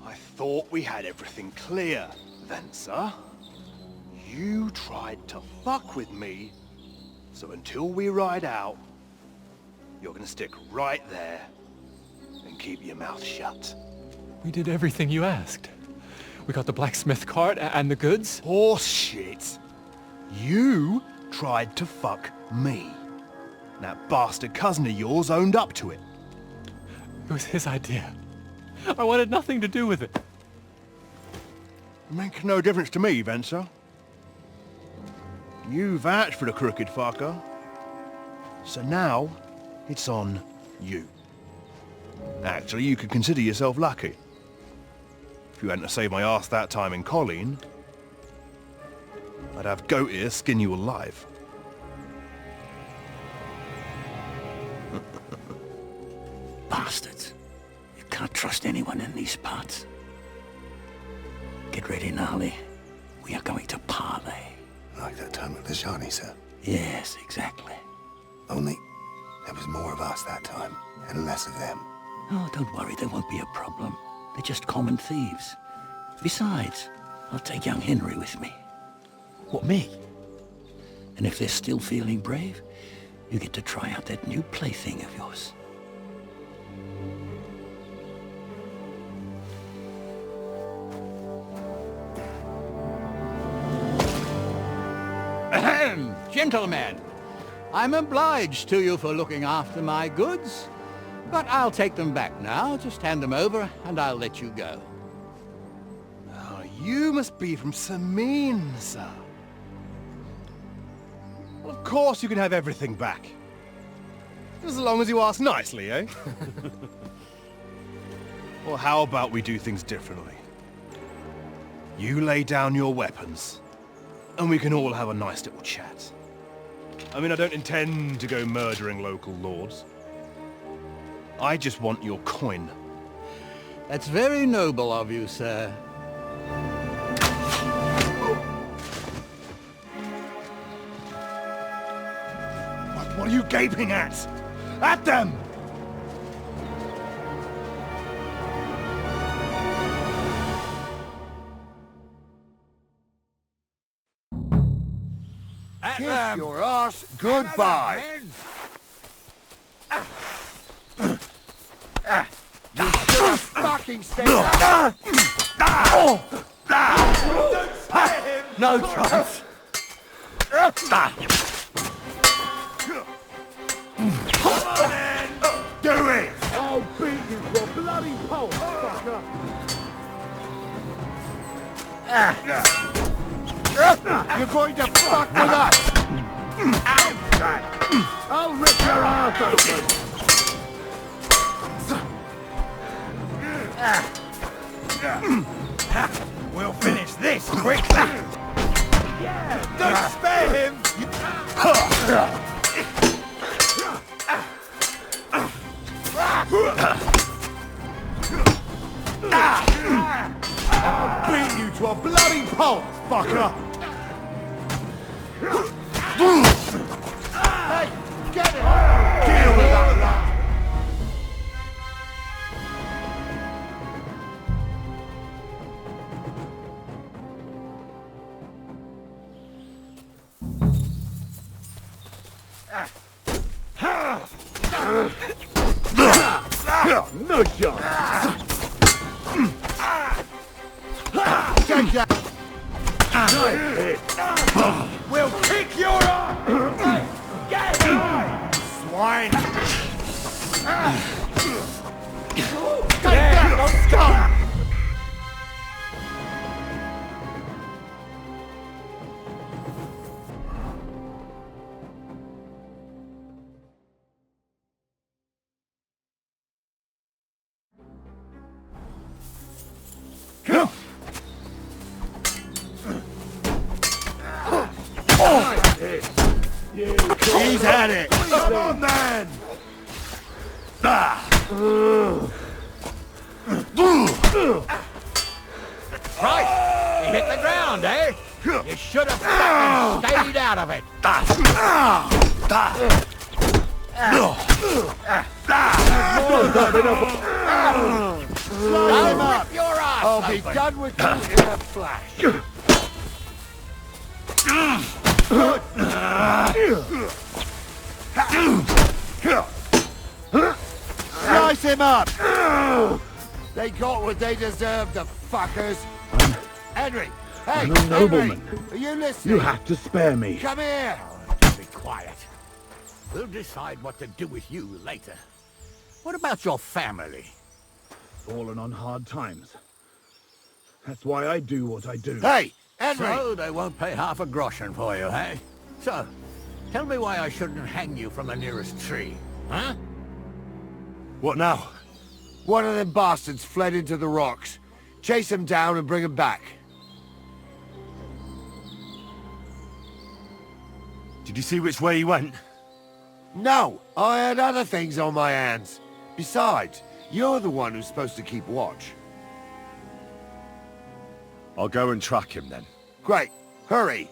I thought we had everything clear, then, sir. You tried to fuck with me, so until we ride out, you're gonna stick right there and keep your mouth shut.
We did everything you asked. We got the blacksmith cart and the goods.
Horse shit. You tried to fuck me. That bastard cousin of yours owned up to it.
It was his idea. I wanted nothing to do with it.
Make no difference to me, Venser. You vouched for the crooked fucker. So now, it's on you. Actually, you could consider yourself lucky. If you hadn't to save my ass that time in Colleen, I'd have goat ear skin you alive.
Bastards. You can't trust anyone in these parts. Get ready, Gnarly. We are going to parley.
Like that time with the Shawnee, sir.
Yes, exactly.
Only there was more of us that time, and less of them.
Oh, don't worry, there won't be a problem. They're just common thieves. Besides, I'll take young Henry with me.
What, me?
And if they're still feeling brave, you get to try out that new plaything of yours.
Ahem, gentlemen. I'm obliged to you for looking after my goods. But I'll take them back now. Just hand them over, and I'll let you go.
Oh, you must be from Samin, sir. Well, of course you can have everything back. As long as you ask nicely, eh? Well, how about we do things differently? You lay down your weapons, and we can all have a nice little chat. I mean, I don't intend to go murdering local lords. I just want your coin.
That's very noble of you, sir.
What are you gaping at? At them!
Kiss your ass goodbye. You should have fucking stayed out.
No chance.
Do it!
I'll beat you to a bloody pulp, fucker!
You're going to fuck with us!
I'll rip your ass open!
We'll finish this quickly!
Yeah!
Don't spare him!
I'll beat you to a bloody pulp, fucker!
Hey, get it! Deal with that lot!
No shot!
Take that!
Nice hit!
We'll kick your ass!
Get him!
Swine! Take
Yeah,
that,
don't
scum! He's had it! Come on, man!
Right, you hit the ground, eh? You should have fucking stayed out of it. I'll rip your ass
I'll be
open.
done with you in a flash. Slice him up! They got what they deserved, the fuckers. Henry, Hey,
I'm a nobleman.
Henry, are you listening?
You have to spare me.
Come here.
Be quiet. We'll decide what to do with you later. What about your family?
Fallen on hard times. That's why I do what I do.
Hey, Henry!
So they won't pay half a groschen for you, eh? So, tell me why I shouldn't hang you from the nearest tree, huh?
What now?
One of them bastards fled into the rocks. Chase him down and bring him back.
Did you see which way he went?
No, I had other things on my hands. Besides, you're the one who's supposed to keep watch.
I'll go and track him then.
Great. Hurry.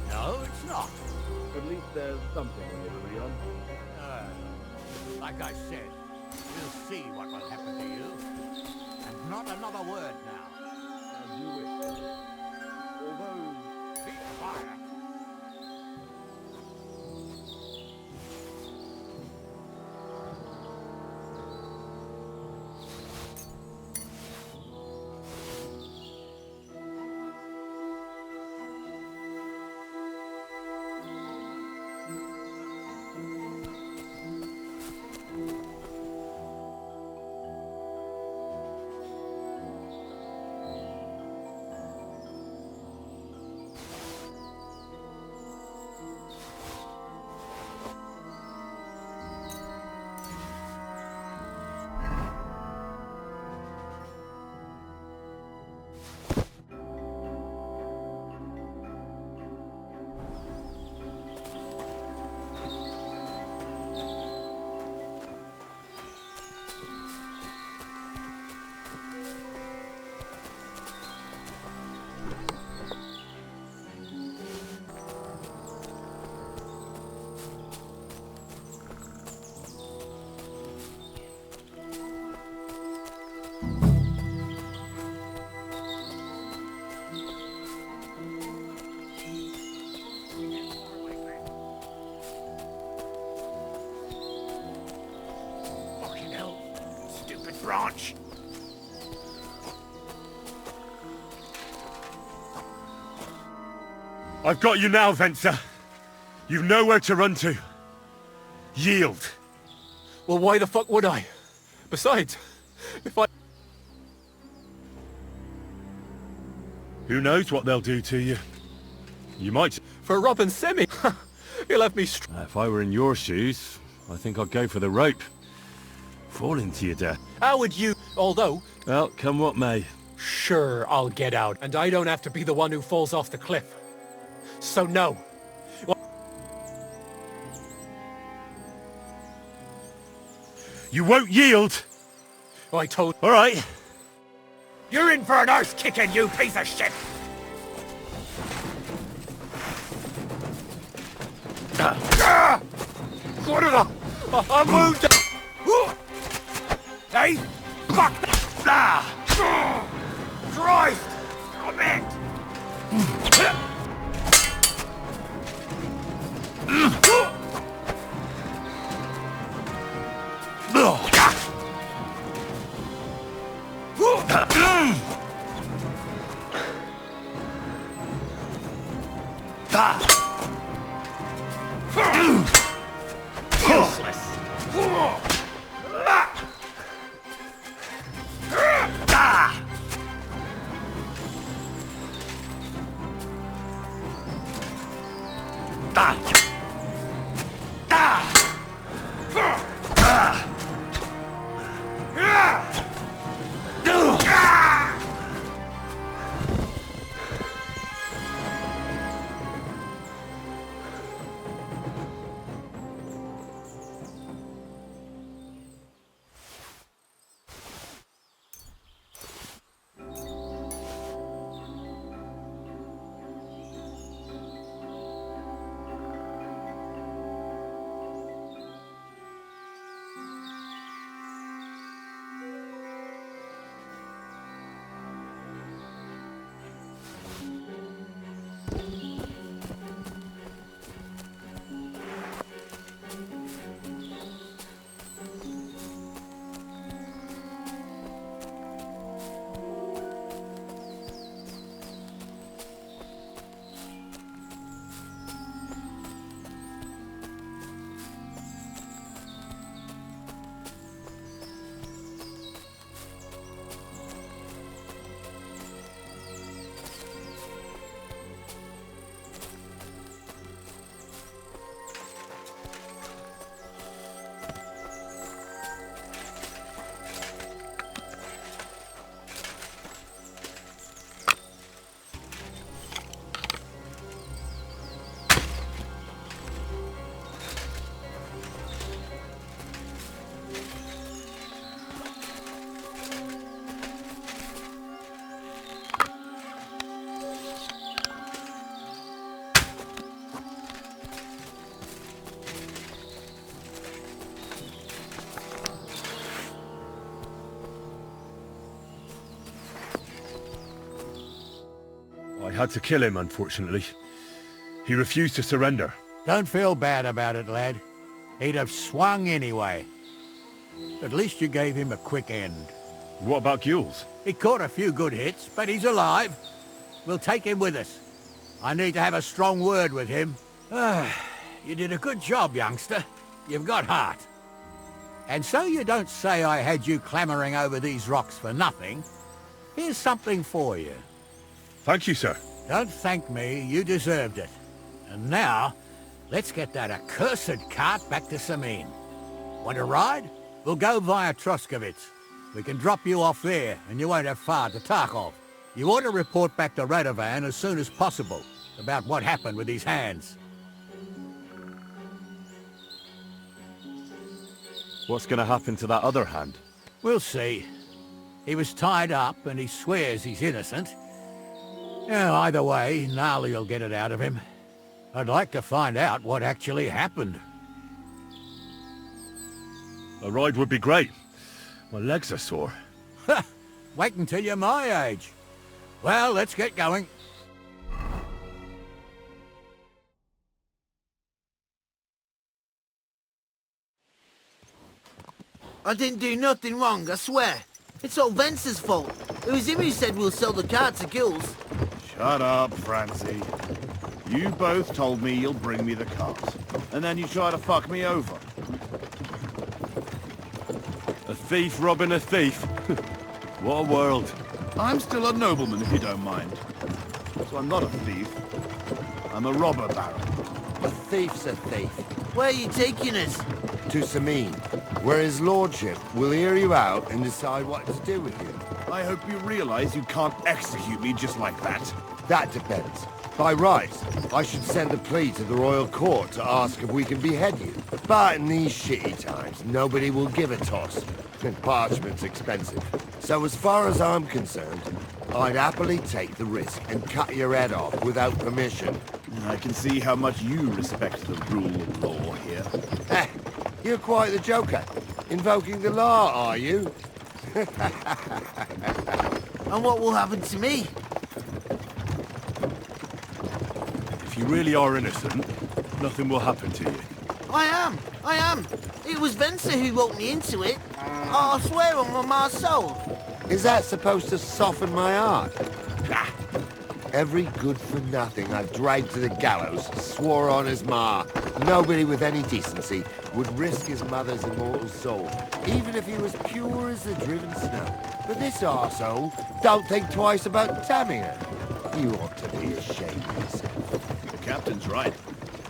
No, it's not.
At least there's something to agree on.
Like I said, we'll see what will happen to you. And not another word now.
As you wish. Although...
Be quiet.
branch.
I've got you now, Venser. You've nowhere to run to. Yield.
Well, why the fuck would I? Besides, if I...
Who knows what they'll do to you? You might...
For robbing Semi? He'll have me...
If I were in your shoes, I think I'd go for the rope. Fall into your death.
How would you... Although...
Well, come what may.
Sure, I'll get out, and I don't have to be the one who falls off the cliff. So no.
You won't yield!
Oh, I told...
All right.
You're in for an arse kicking, you piece of shit!
What the... I'm wounded!
Hey! Fuck! Christ! Come in!
Useless. had to kill him, unfortunately. He refused to surrender.
Don't feel bad about it, lad. He'd have swung anyway. At least you gave him a quick end.
What about Gules?
He caught a few good hits, but he's alive. We'll take him with us. I need to have a strong word with him. You did a good job, youngster. You've got heart. And so you don't say I had you clambering over these rocks for nothing, here's something for you.
Thank you, sir.
Don't thank me, you deserved it. And now, let's get that accursed cart back to Sameen. Want to ride? We'll go via Troskovitz. We can drop you off there, and you won't have far to Tarkov. You ought to report back to Radovan as soon as possible about what happened with his hands.
What's going to happen to that other hand?
We'll see. He was tied up, and he swears he's innocent. Yeah, either way, Gnarly will get it out of him. I'd like to find out what actually happened.
A ride would be great. My legs are sore.
Wait until you're my age. Well, let's get going.
I didn't do nothing wrong, I swear. It's all Vence's fault. It was him who said we'll sell the car to Gules.
Shut up, Francie. You both told me you'll bring me the cart, and then you try to fuck me over.
A thief robbing a thief. What a world.
I'm still a nobleman, if you don't mind. So I'm not a thief. I'm a robber baron.
A thief's a thief.
Where are you taking us?
To Sameen, where his lordship will hear you out and decide what to do with you.
I hope you realize you can't execute me just like that.
That depends. By rights, I should send a plea to the royal court to ask if we can behead you. But in these shitty times, nobody will give a toss. And parchment's expensive. So as far as I'm concerned, I'd happily take the risk and cut your head off without permission.
I can see how much you respect the rule of law here.
You're quite the joker. Invoking the law, are you?
And what will happen to me?
If you really are innocent, nothing will happen to you.
I am. It was Vence who walked me into it. I swear on my soul.
Is that supposed to soften my heart? Every good-for-nothing I've dragged to the gallows swore on his ma. Nobody with any decency would risk his mother's immortal soul, even if he was pure as the driven snow. But this arsehole don't think twice about damning her. You ought to be ashamed of yourself.
The captain's right.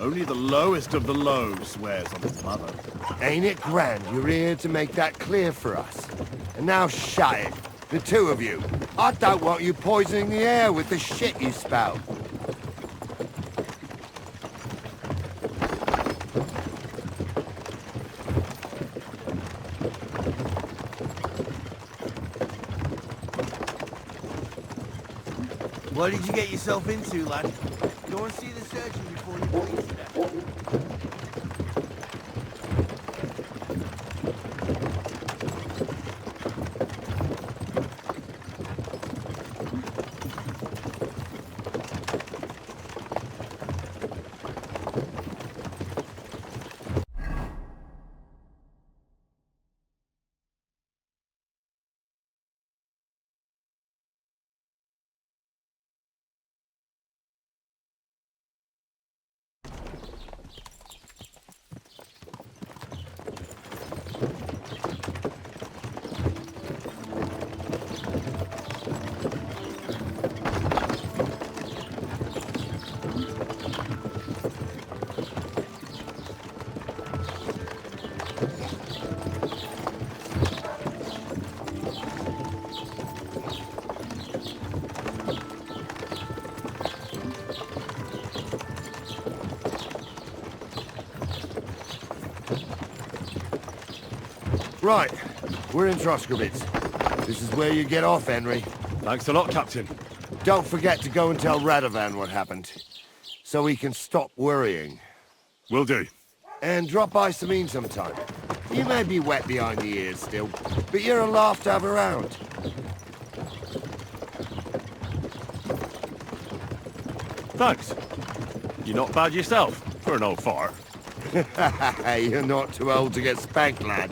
Only the lowest of the low swears on his mother.
Ain't it grand you're here to make that clear for us? And now shut it. The two of you. I don't want you poisoning the air with the shit you spout.
What did you get yourself into, lad? Go and see the surgeon before you bleed to death.
Right, we're in Troskovitz. This is where you get off, Henry.
Thanks a lot, Captain.
Don't forget to go and tell Radovan what happened, so he can stop worrying.
Will do.
And drop by Sameen sometime. You may be wet behind the ears still, but you're a laugh to have around.
Thanks. You're not bad yourself, for an old fart.
You're not too old to get spanked, lad.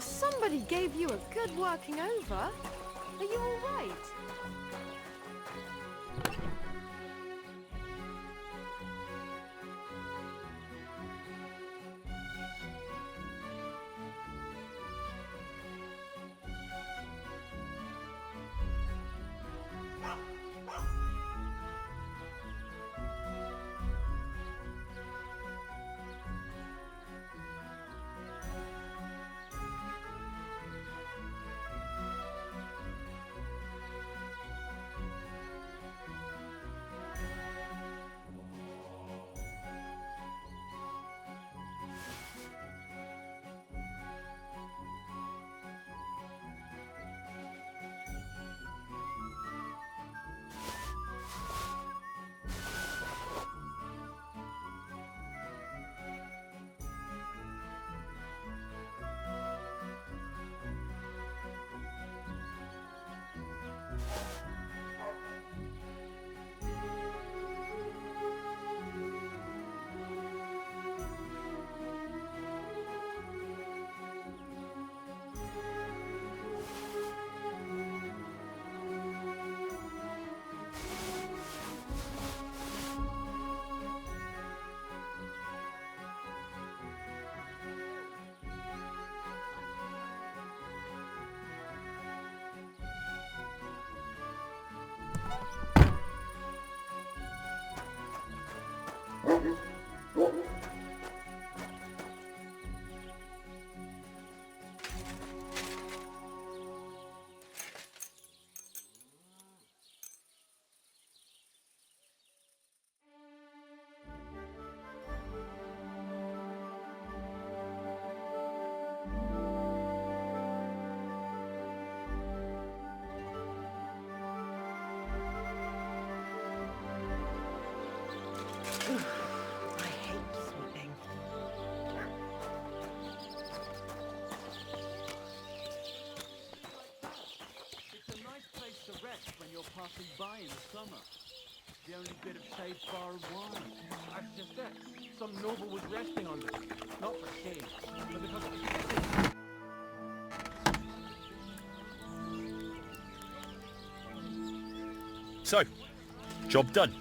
Somebody gave you a good working over. Are you all right?
buy in the summer. The only bit of safe borrowed wine.
That's just it. Some noble was resting on it. Not for shame, but because it was
So, job done.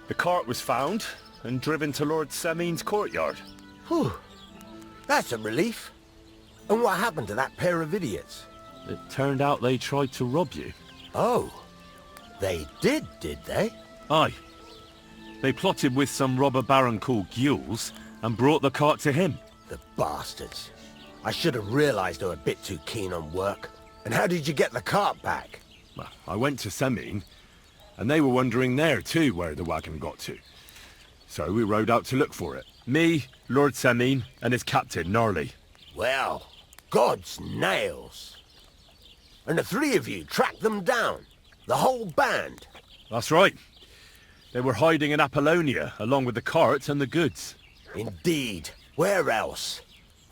The cart was found and driven to Lord Semin's courtyard.
Whew. That's a relief. And what happened to that pair of idiots?
It turned out they tried to rob you.
Oh. They did they?
Aye. They plotted with some robber baron called Gules and brought the cart to him.
The bastards. I should have realized they were a bit too keen on work. And how did you get the cart back?
Well, I went to Semin, and they were wondering there too where the wagon got to. So we rode out to look for it. Me, Lord Semin, and his captain, Gnarly.
Well, God's nails. And the three of you tracked them down? The whole band?
That's right. They were hiding in Apollonia, along with the cart and the goods.
Indeed. Where else?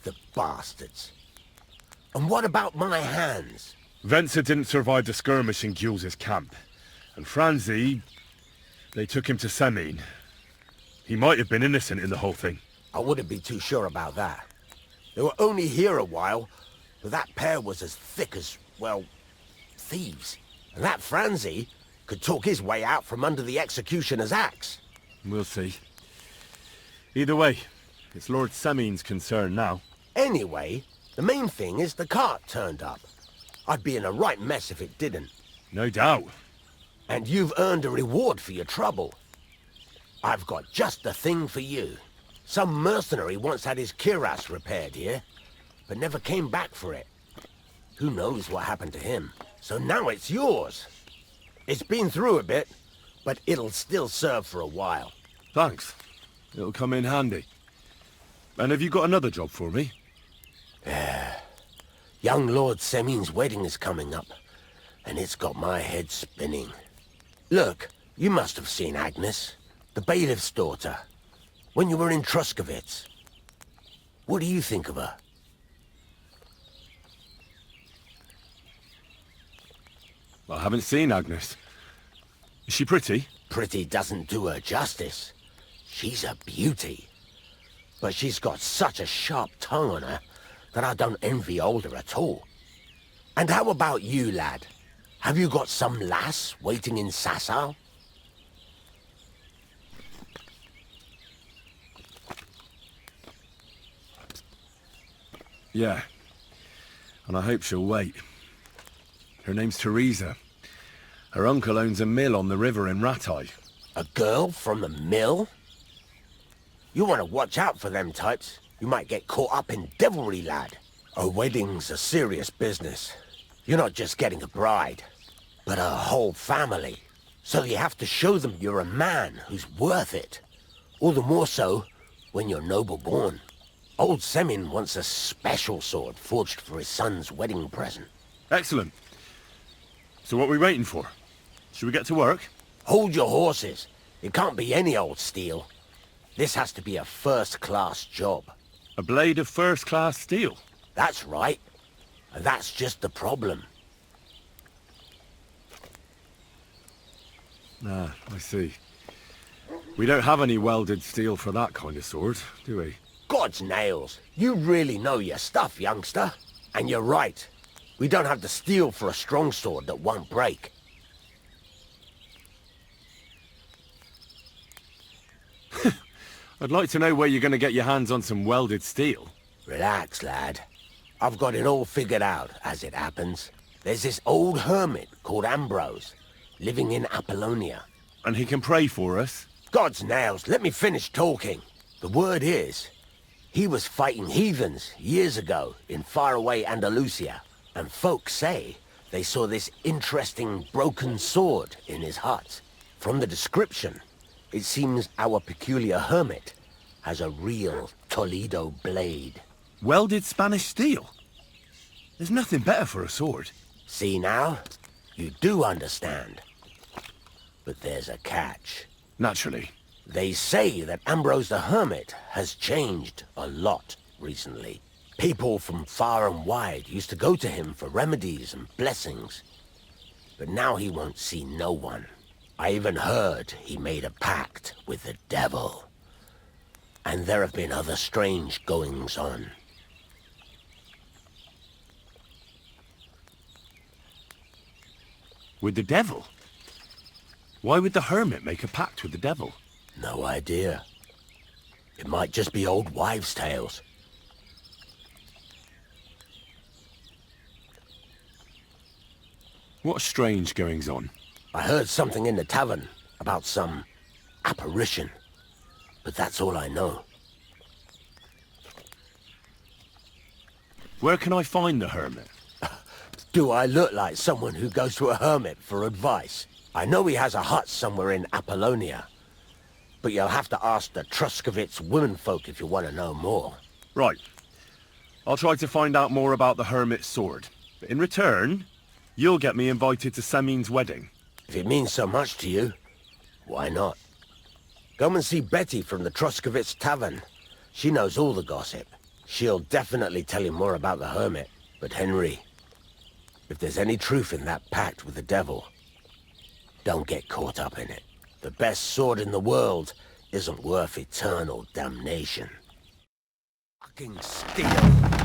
The bastards. And what about my hands?
Venser didn't survive the skirmish in Gules' camp. And Franzi, they took him to Semin. He might have been innocent in the whole thing.
I wouldn't be too sure about that. They were only here a while, but that pair was as thick as, well, thieves. And that Franzi could talk his way out from under the executioner's axe.
We'll see. Either way, it's Lord Semin's concern now.
Anyway, the main thing is the cart turned up. I'd be in a right mess if it didn't.
No doubt.
And you've earned a reward for your trouble. I've got just the thing for you. Some mercenary once had his cuirass repaired here, but never came back for it. Who knows what happened to him? So now it's yours. It's been through a bit, but it'll still serve for a while.
Thanks. It'll come in handy. And have you got another job for me?
Young Lord Semin's wedding is coming up, and it's got my head spinning. Look, you must have seen Agnes, the bailiff's daughter, when you were in Truscovitz. What do you think of her?
I haven't seen Agnes. Is she pretty?
Pretty doesn't do her justice. She's a beauty. But she's got such a sharp tongue on her that I don't envy older at all. And how about you, lad? Have you got some lass waiting in Sasau?
Yeah. And I hope she'll wait. Her name's Teresa. Her uncle owns a mill on the river in Ratai.
A girl from the mill? You want to watch out for them types. You might get caught up in devilry, lad. A wedding's a serious business. You're not just getting a bride, but a whole family. So you have to show them you're a man who's worth it. All the more so when you're noble-born. Old Semin wants a special sword forged for his son's wedding present.
Excellent. So what are we waiting for? Should we get to work?
Hold your horses. It can't be any old steel. This has to be a first-class job.
A blade of first-class steel?
That's right. And that's just the problem.
Ah, I see. We don't have any welded steel for that kind of sword, do we?
God's nails. You really know your stuff, youngster. And you're right. We don't have the steel for a strong sword that won't break.
I'd like to know where you're going to get your hands on some welded steel.
Relax, lad. I've got it all figured out, as it happens. There's this old hermit called Ambrose, living in Apollonia.
And he can pray for us?
God's nails, let me finish talking. The word is, he was fighting heathens years ago in faraway Andalusia. And folks say they saw this interesting broken sword in his hut. From the description, it seems our peculiar hermit has a real Toledo blade.
Welded Spanish steel? There's nothing better for a sword.
See now? You do understand. But there's a catch.
Naturally.
They say that Ambrose the Hermit has changed a lot recently. People from far and wide used to go to him for remedies and blessings. But now he won't see no one. I even heard he made a pact with the devil. And there have been other strange goings-on.
With the devil? Why would the hermit make a pact with the devil?
No idea. It might just be old wives' tales.
What strange goings-on?
I heard something in the tavern about some apparition, but that's all I know.
Where can I find the hermit?
Do I look like someone who goes to a hermit for advice? I know he has a hut somewhere in Apollonia, but you'll have to ask the Truscovitz womenfolk if you want to know more.
Right. I'll try to find out more about the hermit's sword. But in return, you'll get me invited to Semin's wedding.
If it means so much to you, why not? Come and see Betty from the Truscovitz Tavern. She knows all the gossip. She'll definitely tell you more about the hermit. But Henry, if there's any truth in that pact with the devil, don't get caught up in it. The best sword in the world isn't worth eternal damnation. Fucking steal.